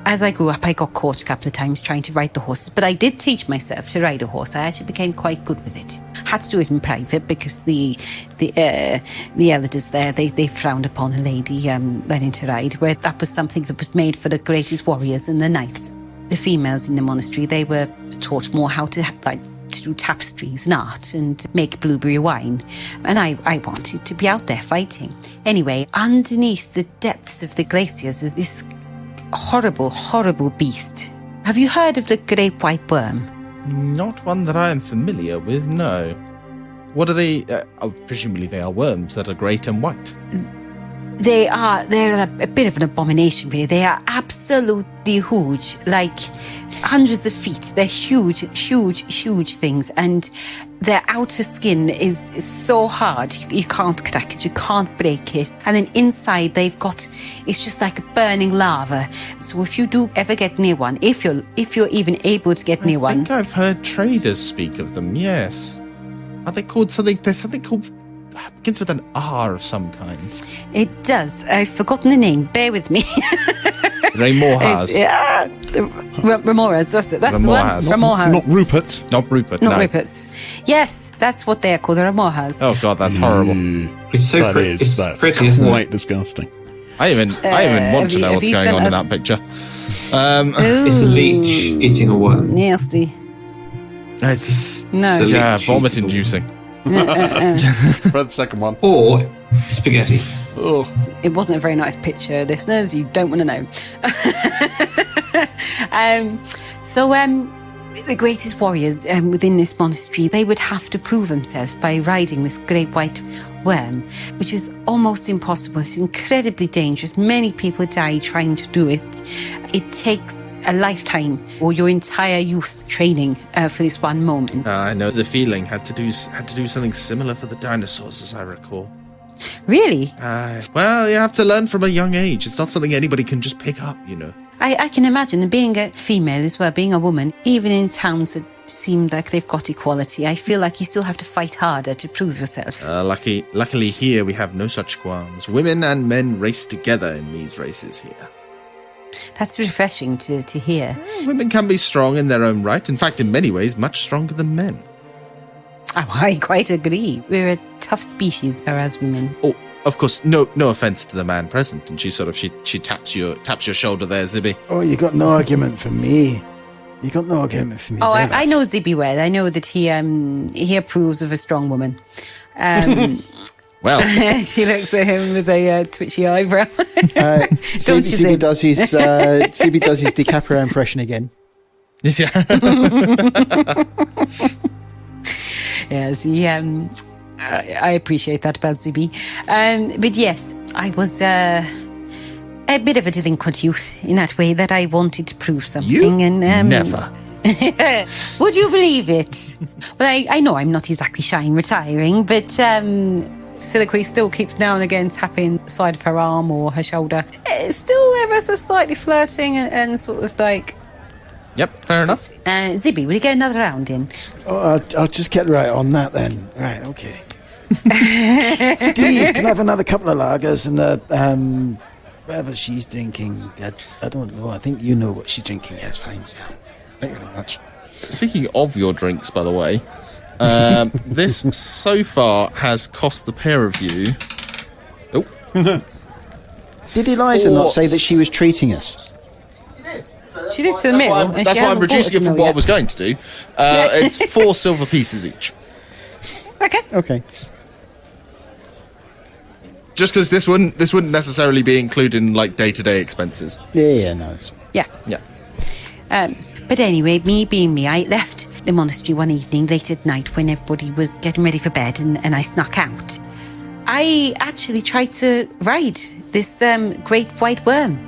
As I grew up, I got caught a couple of times trying to ride the horses, but I did teach myself to ride a horse. I actually became quite good with it. Had to do it in private because the elders there, they frowned upon a lady learning to ride, where that was something that was made for the greatest warriors and the knights. The females in the monastery, they were taught more how to do tapestries and art and make blueberry wine, and I wanted to be out there fighting. Anyway, underneath the depths of the glaciers is this horrible beast. Have you heard of the great white worm? Not one that I am familiar with, no. What are they? Presumably they are worms that are great and white. They're a bit of an abomination, really. They are absolutely huge, like hundreds of feet. They're huge things, and their outer skin is so hard you can't crack it, you can't break it. And then inside it's just like burning lava. So if you do ever get near one, if you're even able to get near one, I think I've heard traders speak of them. Yes, are they called something? There's something called. Begins with an R of some kind. It does. I've forgotten the name. Bear with me. Remorhas. Yeah. Remoras, that's it. That's Remorhas. the one. Remorhas. Not Rupert. Not Rupert, Not no. Ruperts. Yes, that's what they're called. The Remorhas. Oh god, that's horrible. It's so That pretty. is. It's That's pretty, isn't quite it? disgusting. I even want to know what's going on in that picture. It's a leech eating a worm. Nasty. It's No. vomit-inducing. For the second one. Or spaghetti. Oh. It wasn't a very nice picture, listeners. You don't want to know. The greatest warriors within this monastery, they would have to prove themselves by riding this great white worm, which is almost impossible. It's incredibly dangerous. Many people die trying to do it. It takes a lifetime or your entire youth training for this one moment. I know the feeling. Had to do something similar for the dinosaurs, as I recall. Really? Well, you have to learn from a young age. It's not something anybody can just pick up, you know. I can imagine being a female as well, being a woman, even in towns that seem like they've got equality. I feel like you still have to fight harder to prove yourself. Luckily here we have no such qualms. Women and men race together in these races here. That's refreshing to hear. Women can be strong in their own right. In fact, in many ways, much stronger than men. Oh, I quite agree. We're a tough species, as women. Oh, of course, no offense to the man present. And she taps your shoulder there, Zibi. Oh, you got no argument for me. You got no argument for me. Oh, I know Zibi well. I know that he approves of a strong woman. Well, she looks at him with a twitchy eyebrow. Zibi does his DiCaprio impression again. yeah. Yes, I appreciate that about Zibi. But yes, I was a bit of a delinquent youth in that way, that I wanted to prove something. You and never. Would you believe it? Well, I know I'm not exactly shy and retiring, but Silaqui still keeps now and again tapping the side of her arm or her shoulder. Still ever so slightly flirting and sort of like... Yep, fair enough. Zibi, will you get another round in? Oh, I'll just get right on that then. Right, okay. Steve, can I have another couple of lagers and whatever she's drinking? I don't know. I think you know what she's drinking. Yes, fine. Yeah. Thank you very much. Speaking of your drinks, by the way, This so far has cost the pair of you. Oh. Did Eliza not say that she was treating us? She did to the mill. That's why I'm reducing it from what I was going to do. It's 4 silver pieces each. Okay. Just because this wouldn't necessarily be included in like day-to-day expenses. Yeah, no. Yeah. But anyway, me being me, I left the monastery one evening late at night when everybody was getting ready for bed, and I snuck out. I actually tried to ride this great white worm.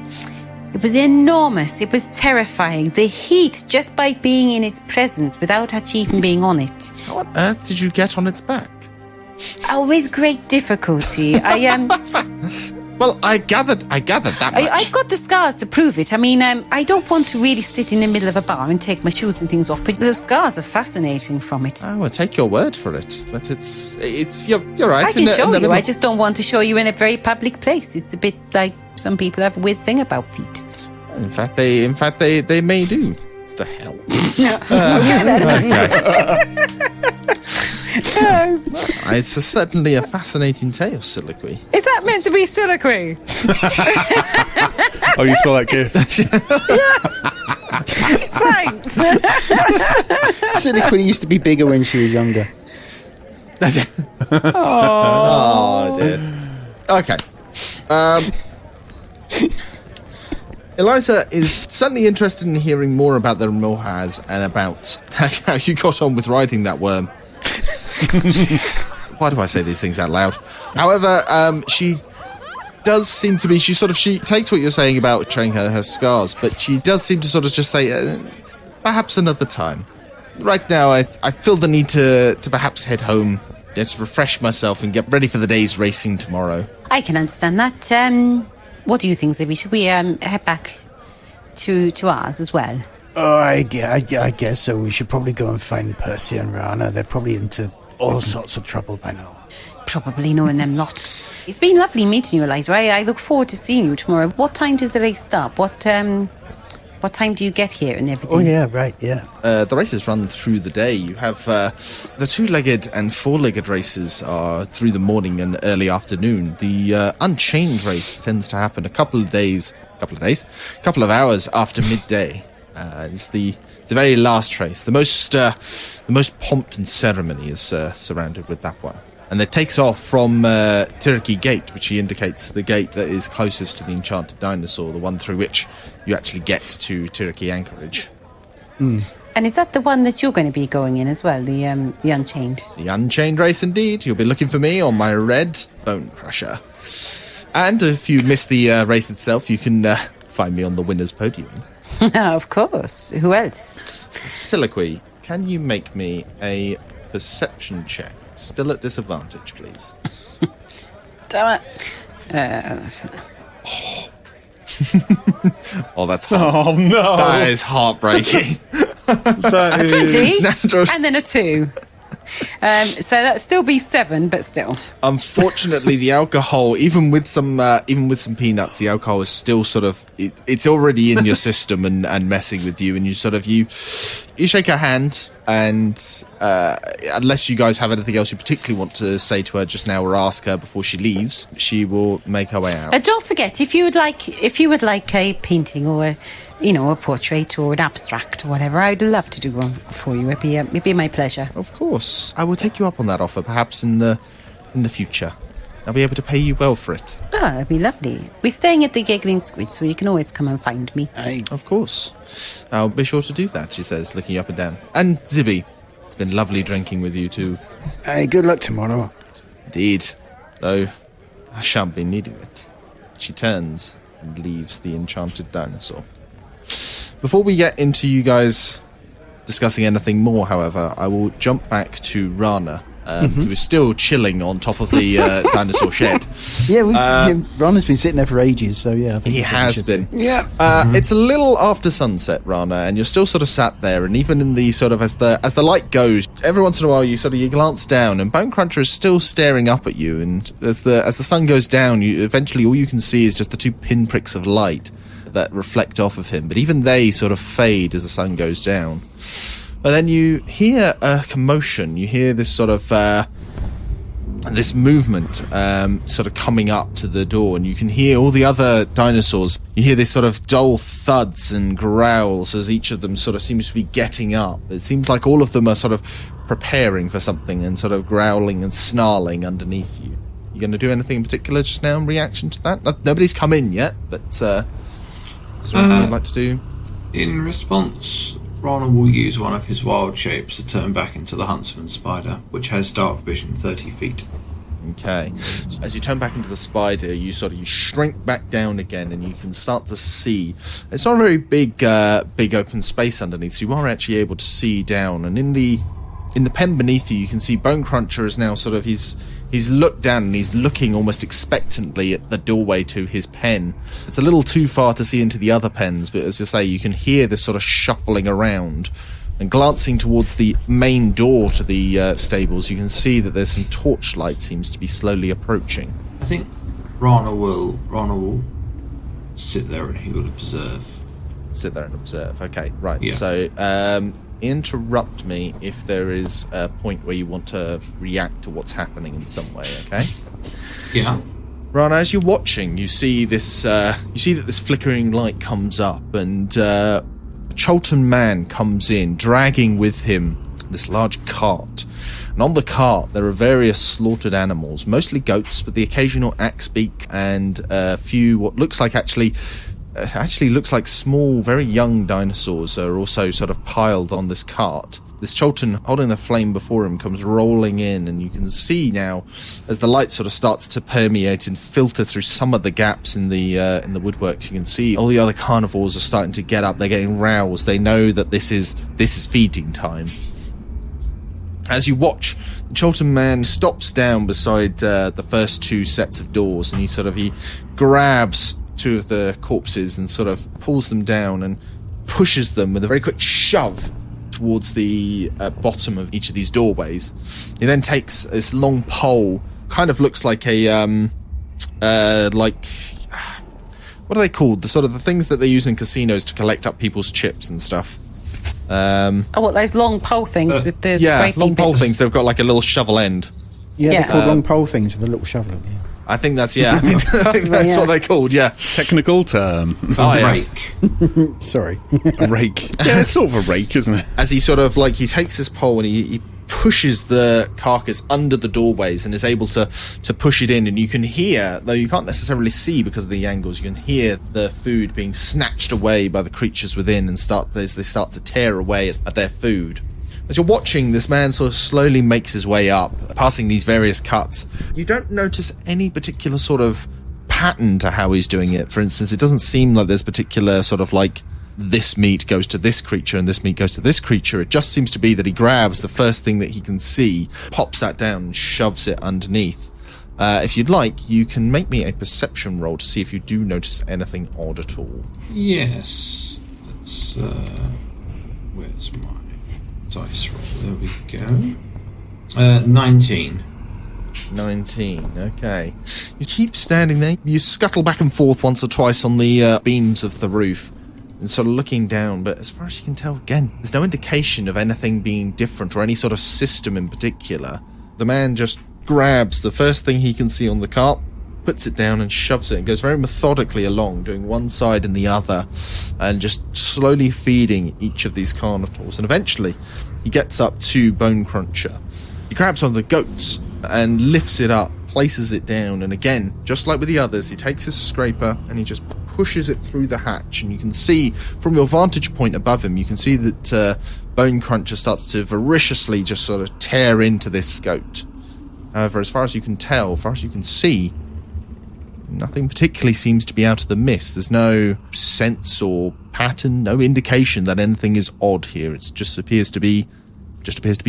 It was enormous. It was terrifying. The heat just by being in its presence without actually even being on it. How on earth did you get on its back? Oh, with great difficulty. Well, I gathered that much. I've got the scars to prove it. I mean, I don't want to really sit in the middle of a bar and take my shoes and things off, but those scars are fascinating from it. Oh, I'll take your word for it. But you're right. I can show you. I just don't want to show you in a very public place. It's a bit like some people have a weird thing about feet. In fact, they may do. The hell? Okay. It's certainly a fascinating tale, Silaqui. Is that meant to be Silaqui? Oh, you saw that gift? Thanks. Silaqui used to be bigger when she was younger. Oh dear. Okay. Eliza is certainly interested in hearing more about the Mohas and about how you got on with riding that worm. Why do I say these things out loud? However, she does seem to be... She takes what you're saying about showing her scars, but she does seem to sort of just say, perhaps another time. Right now, I feel the need to perhaps head home, just refresh myself and get ready for the day's racing tomorrow. I can understand that. What do you think, Zibi? Should we head back to ours as well? Oh, I guess so. We should probably go and find Percy and Raana. They're probably into all sorts of trouble by now. Probably knowing them lot. It's been lovely meeting you, Eliza. I look forward to seeing you tomorrow. What time does the race start? What time do you get here and everything? Oh, yeah, right, yeah. The races run through the day. You have the 2-legged and 4-legged races are through the morning and early afternoon. The Unchained race tends to happen a couple of hours after midday. It's the very last race. The most pomp and ceremony is surrounded with that one. And it takes off from Tiriki Gate, which he indicates the gate that is closest to the Enchanted Dinosaur, the one through which you actually get to Tiriki Anchorage. And is that the one that you're going to be going in as well, the Unchained? The Unchained race, indeed. You'll be looking for me on my red Bone Crusher. And if you miss the race itself, you can find me on the winner's podium. Of course. Who else? Silaqui, can you make me a perception check? Still at disadvantage, please. Damn it. Oh, that's Oh, no. That is heartbreaking. That A 20 Natural. and then a 2. So that'd still be 7, but still. Unfortunately, the alcohol, even with some peanuts, the alcohol is still sort of it's already in your system and messing with you. And you sort of you shake her hand, and unless you guys have anything else you particularly want to say to her just now or ask her before she leaves, she will make her way out. Don't forget, if you would like a painting or a portrait or an abstract or whatever, I'd love to do one for you. It'd be my pleasure. Of course, I will take you up on that offer. Perhaps in the future, I'll be able to pay you well for it. Oh, it'd be lovely. We're staying at the Giggling Squid, so you can always come and find me. Of course, I'll be sure to do that. She says, looking up and down. And Zibi, it's been lovely drinking with you too. Good luck tomorrow. Indeed, though I shan't be needing it. She turns and leaves the Enchanted Dinosaur. Before we get into you guys discussing anything more, however, I will jump back to Raana, who is still chilling on top of the dinosaur shed. Yeah, Raana's been sitting there for ages, so yeah. I think He has been. Yeah. It's a little after sunset, Raana, and you're still sort of sat there, and even in the sort of as the light goes, every once in a while you glance down, and Bone Cruncher is still staring up at you, and as the sun goes down, eventually all you can see is just the 2 pinpricks of light that reflect off of him, but even they sort of fade as the sun goes down. But then you hear a commotion. You hear this sort of this movement sort of coming up to the door, and you can hear all the other dinosaurs. You hear this sort of dull thuds and growls as each of them sort of seems to be getting up. It seems like all of them are sort of preparing for something and sort of growling and snarling underneath you. You going to do anything in particular just now in reaction to that? Nobody's come in yet, but is there anything you'd like to do? In response, Raana will use one of his wild shapes to turn back into the huntsman spider, which has dark vision 30 feet. Okay. As you turn back into the spider, you shrink back down again, and you can start to see. It's not a very big open space underneath, so you are actually able to see down. And in the pen beneath you, you can see Bone Cruncher is now sort of he's looked down and he's looking almost expectantly at the doorway to his pen. It's a little too far to see into the other pens, but as I say, you can hear this sort of shuffling around. And glancing towards the main door to the stables, you can see that there's some torchlight seems to be slowly approaching. I think Raana will sit there and he will observe. Sit there and observe. Okay, right. Yeah. So, interrupt me if there is a point where you want to react to what's happening in some way, okay? Yeah. Raana, as you're watching, you see this. You see that this flickering light comes up, and a Cholton man comes in, dragging with him this large cart. And on the cart, there are various slaughtered animals, mostly goats, but the occasional axebeak and a few what looks like actually looks like small, very young dinosaurs are also sort of piled on this cart. This Cholton, holding the flame before him, comes rolling in, and you can see now, as the light sort of starts to permeate and filter through some of the gaps in the woodworks, you can see all the other carnivores are starting to get up. They're getting roused. They know that this is feeding time. As you watch, the Cholton man stops down beside the first two sets of doors, and he grabs two of the corpses and sort of pulls them down and pushes them with a very quick shove towards the bottom of each of these doorways. He then takes this long pole, kind of looks like a like, what are they called? The sort of the things that they use in casinos to collect up people's chips and stuff. Those long pole things with the long pole things. They've got like a little shovel end. Yeah, they're called long pole things with a little shovel at the end. I think that's I think that's what they're called. Yeah, technical term. Rake. Sorry, a rake. Yeah, it's sort of a rake, isn't it? As he sort of he takes this pole and he pushes the carcass under the doorways and is able to push it in, and you can hear, though you can't necessarily see because of the angles, you can hear the food being snatched away by the creatures within and they start to tear away at their food. As you're watching, this man sort of slowly makes his way up, passing these various cuts. You don't notice any particular sort of pattern to how he's doing it. For instance, it doesn't seem like there's particular sort of like this meat goes to this creature and this meat goes to this creature. It just seems to be that he grabs the first thing that he can see, pops that down and shoves it underneath. If you'd like, you can make me a perception roll to see if you do notice anything odd at all. Yes. Let's, where's my dice roll? There we go. 19. 19, okay. You keep standing there. You scuttle back and forth once or twice on the beams of the roof and sort of looking down, but as far as you can tell, again, there's no indication of anything being different or any sort of system in particular. The man just grabs the first thing he can see on the cart, puts it down and shoves it, and goes very methodically along, doing one side and the other, and just slowly feeding each of these carnivores. And eventually, he gets up to Bone Cruncher. He grabs one of the goats and lifts it up, places it down, and again, just like with the others, he takes his scraper and he just pushes it through the hatch, and you can see, from your vantage point above him, you can see that Bone Cruncher starts to voraciously just sort of tear into this goat. However, as far as you can tell, as far as you can see, nothing particularly seems to be out of the mist. There's no sense or pattern, no indication that anything is odd here. It just appears to be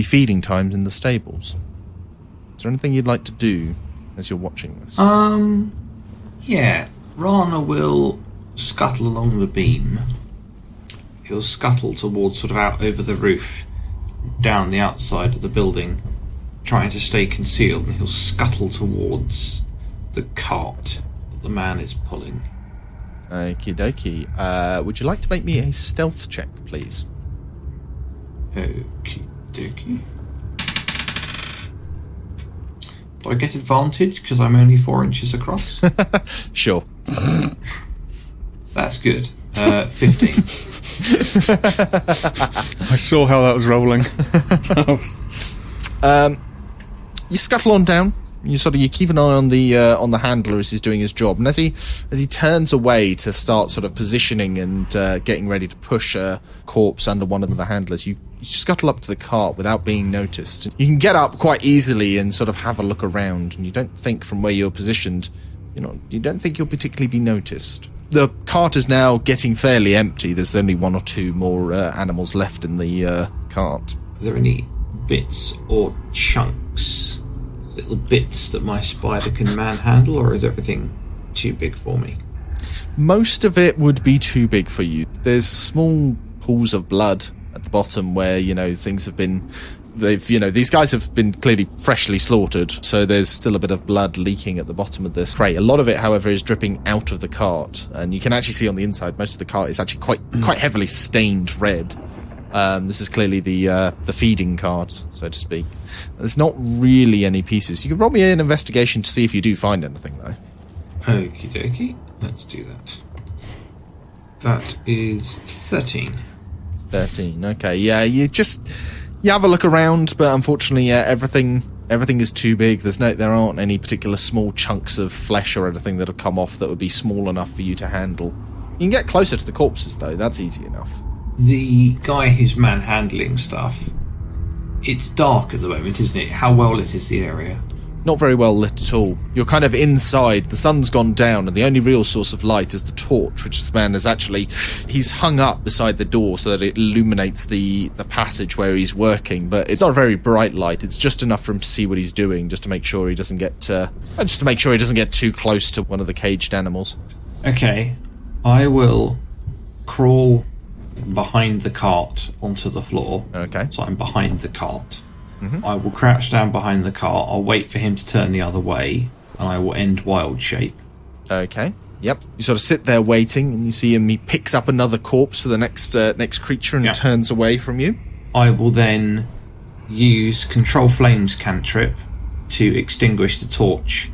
feeding times in the stables. Is there anything you'd like to do as you're watching this? Yeah. Raana will scuttle along the beam. He'll scuttle towards sort of out over the roof, down the outside of the building, trying to stay concealed, and he'll scuttle towards the cart that the man is pulling. Okie dokie. Would you like to make me a stealth check, please? Okie dokie. Do I get advantage because I'm only 4 inches across? Sure. That's good. 15. I saw how that was rolling. You scuttle on down. You keep an eye on the handler as he's doing his job, and as he turns away to start sort of positioning and getting ready to push a corpse under one of the handlers, you scuttle up to the cart without being noticed. You can get up quite easily and sort of have a look around, and you don't think from where you're positioned, you don't think you'll particularly be noticed. The cart is now getting fairly empty. There's only 1 or 2 more animals left in the cart. Are there any bits or chunks? Little bits that my spider can manhandle, or is everything too big for me? Most of it would be too big for you. There's small pools of blood at the bottom where, things have been... these guys have been clearly freshly slaughtered, so there's still a bit of blood leaking at the bottom of this crate. A lot of it, however, is dripping out of the cart, and you can actually see on the inside most of the cart is actually quite heavily stained red. This is clearly the feeding cart, so to speak. There's not really any pieces. You can roll me an investigation to see if you do find anything, though. Okie dokie. Let's do that. That is 13. 13, okay. Yeah, you have a look around, but unfortunately, everything is too big. There aren't any particular small chunks of flesh or anything that'll come off that would be small enough for you to handle. You can get closer to the corpses, though. That's easy enough. The guy who's manhandling stuff, it's dark at the moment, isn't it? How well lit is the area? Not very well lit at all. You're kind of inside, the sun's gone down, and the only real source of light is the torch, which this man is he's hung up beside the door so that it illuminates the passage where he's working, but it's not a very bright light. It's just enough for him to see what he's doing, just to make sure he doesn't get too close to one of the caged animals. Okay, I will crawl behind the cart onto the floor. Okay. So I'm behind the cart. Mm-hmm. I will crouch down behind the cart. I'll wait for him to turn the other way, and I will end wild shape. Okay. Yep. You sort of sit there waiting, and you see him. He picks up another corpse for the next creature and turns away from you. I will then use Control Flames cantrip to extinguish the torch.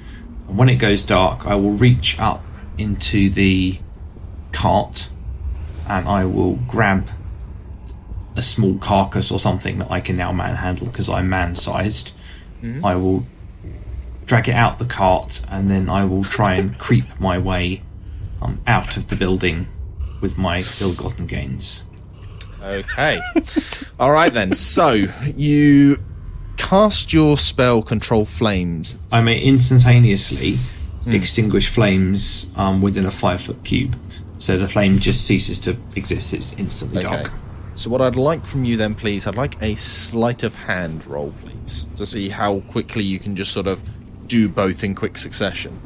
And when it goes dark, I will reach up into the cart, and I will grab a small carcass or something that I can now manhandle because I'm man-sized. Mm-hmm. I will drag it out the cart, and then I will try and creep my way out of the building with my ill-gotten gains. Okay. All right, then. So, you cast your spell Control Flames. I may instantaneously extinguish flames within a 5-foot cube. So the flame just ceases to exist. It's instantly dark. So what I'd like from you then, please, I'd like a sleight of hand roll, please, to see how quickly you can just sort of do both in quick succession.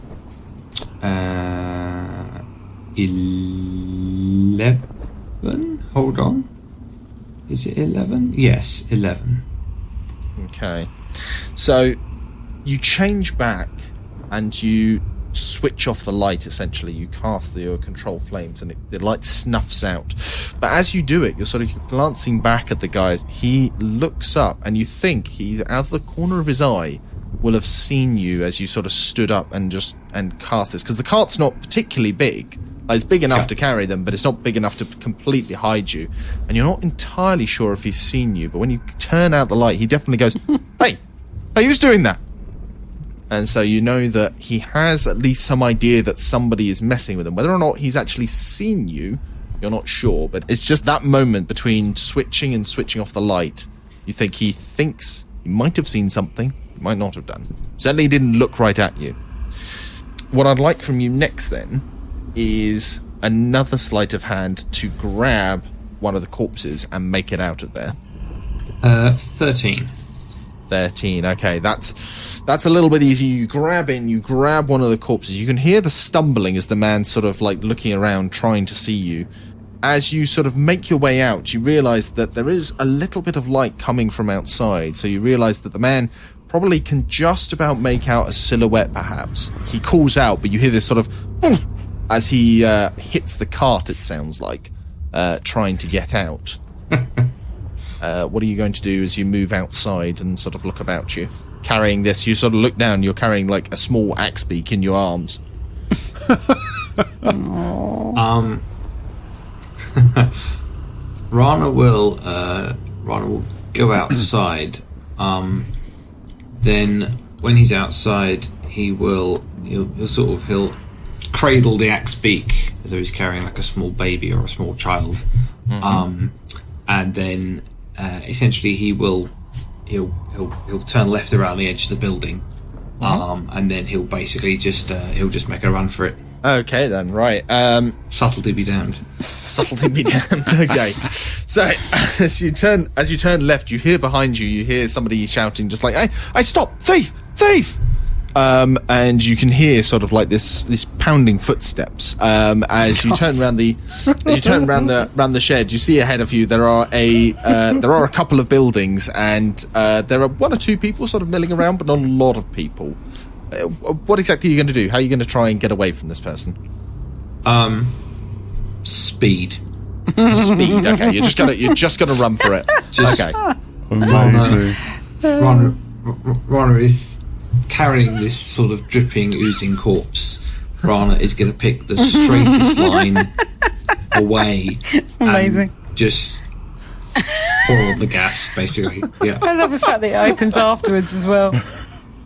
11? Hold on. Is it 11? Yes, 11. Okay. So you change back and you switch off the light, essentially. You cast your Control Flames and the light snuffs out. But as you do it, you're sort of glancing back at the guy. He looks up and you think he, out of the corner of his eye, will have seen you as you sort of stood up and cast this. Because the cart's not particularly big. It's big enough to carry them, but it's not big enough to completely hide you. And you're not entirely sure if he's seen you, but when you turn out the light, he definitely goes, Hey, who's doing that? And so you know that he has at least some idea that somebody is messing with him. Whether or not he's actually seen you, you're not sure. But it's just that moment between switching and switching off the light. You think he thinks he might have seen something. He might not have done. Certainly he didn't look right at you. What I'd like from you next, then, is another sleight of hand to grab one of the corpses and make it out of there. 13. 13. Okay, that's a little bit easy. You grab one of the corpses. You can hear the stumbling as the man's sort of like looking around, trying to see you. As you sort of make your way out, you realise that there is a little bit of light coming from outside. So you realise that the man probably can just about make out a silhouette, perhaps. He calls out, but you hear this sort of as he hits the cart, it sounds like, trying to get out. what are you going to do as you move outside and sort of look about you? Carrying this, you sort of look down, you're carrying like a small axe beak in your arms. Raana will go outside. Then when he's outside, he'll cradle the axe beak as though he's carrying like a small baby or a small child. And then essentially he'll turn left around the edge of the building, and then he'll basically just make a run for it. Okay then, right. Subtlety be damned. Subtlety be damned. Okay. So as you turn left, you hear behind you, somebody shouting just like, "Hey, stop! Thief! Thief!" And you can hear sort of like this pounding footsteps. As you turn around the shed, you see ahead of you there are a couple of buildings, and there are one or two people sort of milling around, but not a lot of people. What exactly are you going to do? How are you going to try and get away from this person? Speed. Speed. Okay, you're just gonna run for it. Okay. Amazing. Raana is carrying this sort of dripping, oozing corpse. Raana is going to pick the straightest line away. It's amazing. And just pour on the gas, basically. Yeah. I love the fact that it opens afterwards as well.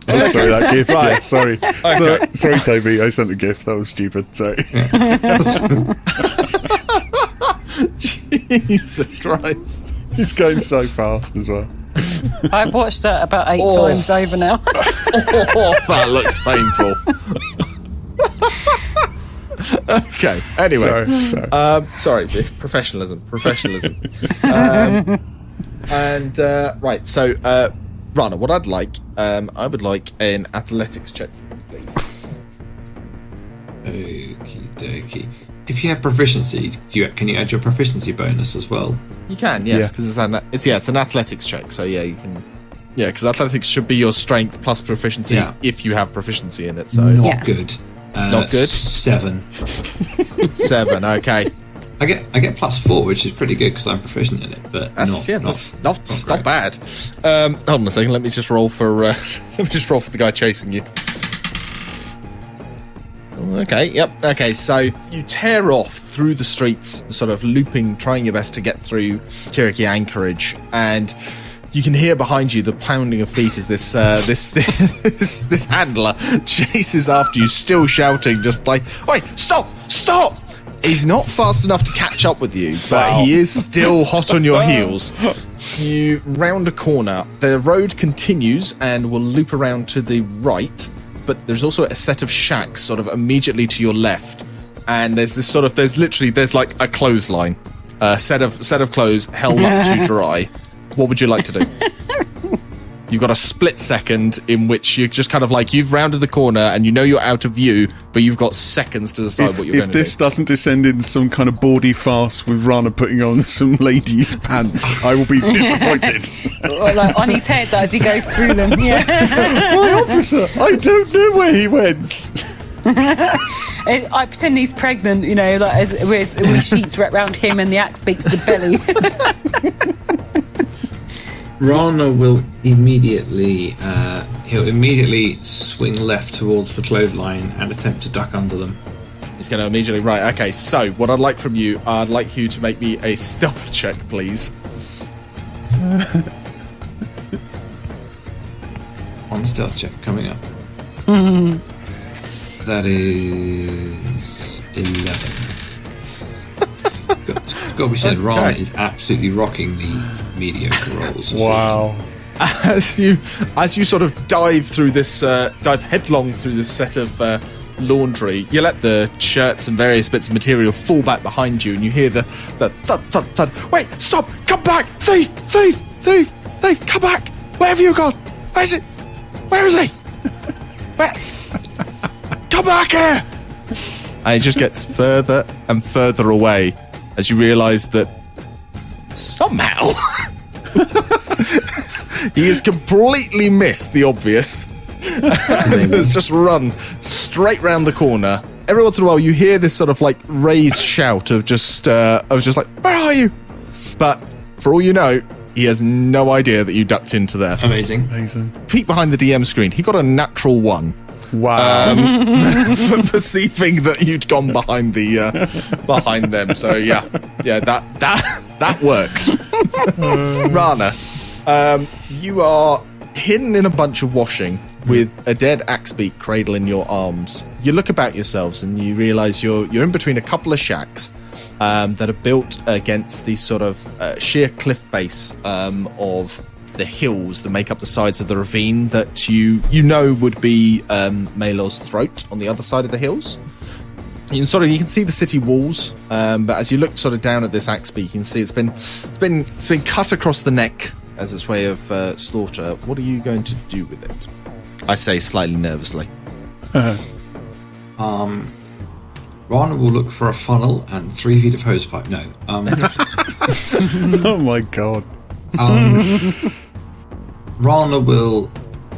Oh, sorry, that gift. Right. Yeah, sorry. Okay. Sorry, Toby. I sent a gift. That was stupid. Sorry. Jesus Christ. He's going so fast as well. I've watched that about 8 times over now. That looks painful. Okay. Anyway, sorry. Professionalism. Right. So, Raana, what I'd like, I would like an athletics check, please. Okie dokie. If you have proficiency, can you add your proficiency bonus as well? You can, yes, because it's an athletics check. So yeah, you can. Yeah, because athletics should be your strength plus proficiency if you have proficiency in it. So not good. Not good. 7. 7. Okay. I get +4, which is pretty good because I'm proficient in it. But that's not bad. Hold on a second. Let me just roll for the guy chasing you. Okay, yep. Okay, so you tear off through the streets, sort of looping, trying your best to get through Cherokee Anchorage, and you can hear behind you the pounding of feet as this handler chases after you, still shouting, just like, "Wait, stop! He's not fast enough to catch up with you, but he is still hot on your heels. You round a corner. The road continues and will loop around to the right, but there's also a set of shacks sort of immediately to your left, and there's like a clothesline, a set of clothes held up to dry. What would you like to do? You've got a split second in which you're just kind of like, you've rounded the corner and you know you're out of view, but you've got seconds to decide what you're going to do. If this doesn't descend into some kind of bawdy farce with Raana putting on some ladies' pants, I will be disappointed. Or like on his head as he goes through them. Yeah. My officer, I don't know where he went. I pretend he's pregnant, you know, like with sheets wrapped around him and the axe beaks the belly. Raana will immediately swing left towards the clothesline and attempt to duck under them. He's going to immediately... Right, okay, so what I'd like from you, I'd like you to make me a stealth check, please. One stealth check coming up. That is 11. It's got to be said, Raana is absolutely rocking the mediocre rolls. Wow. As you sort of dive headlong through this set of laundry, you let the shirts and various bits of material fall back behind you, and you hear the thud, thud, thud. Wait, stop! Come back! Thief! Thief! Thief! Thief! Come back! Where have you gone? Where is it? Where is he? Where? Come back here! And it just gets further and further away as you realise that somehow he has completely missed the obvious. It's just run straight round the corner. Every once in a while you hear this sort of like raised shout of just like, where are you? But for all you know, He has no idea that you ducked into there. Amazing. Peek behind the DM screen. He got a natural 1. Wow. For perceiving that you'd gone behind behind them. So that worked. Raana, you are hidden in a bunch of washing with a dead axebeak cradle in your arms. You look about yourselves and you realise you're in between a couple of shacks that are built against the sort of sheer cliff face of the hills that make up the sides of the ravine that you know would be MacLeod's throat on the other side of the hills. You can see the city walls, but as you look sort of down at this axebeak, you can see it's been cut across the neck as its way of slaughter. What are you going to do with it? I say slightly nervously. Raana will look for a funnel and 3 feet of hosepipe. No. Oh my god. Raana will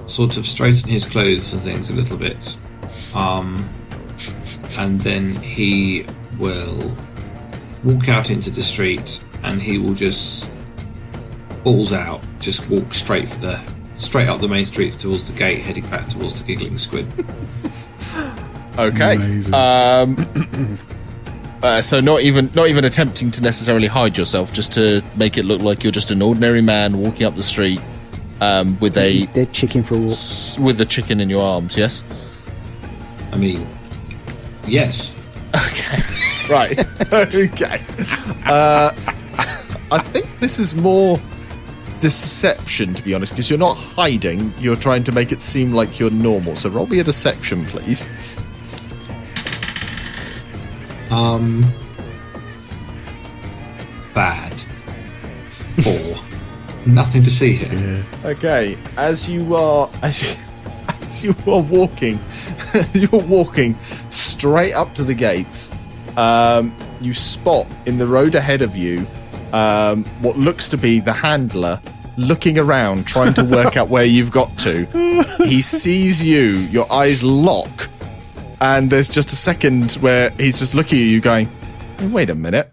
sort of straighten his clothes and things a little bit. And then he will walk out into the street and he will just balls out, just walk straight up the main street towards the gate, heading back towards the giggling squid. Okay. So not even attempting to necessarily hide yourself, just to make it look like you're just an ordinary man walking up the street with a dead chicken for a walk. With the chicken in your arms. Yes. I mean, yes. Okay. Right. Okay. I think this is more deception, to be honest, because you're not hiding. You're trying to make it seem like you're normal. So roll me a deception, please. Bad. 4. Nothing to see here. Yeah. Okay. As you are walking, you're walking straight up to the gates. You spot in the road ahead of you what looks to be the handler looking around, trying to work out where you've got to. He sees you, your eyes lock, and there's just a second where he's just looking at you going, wait a minute.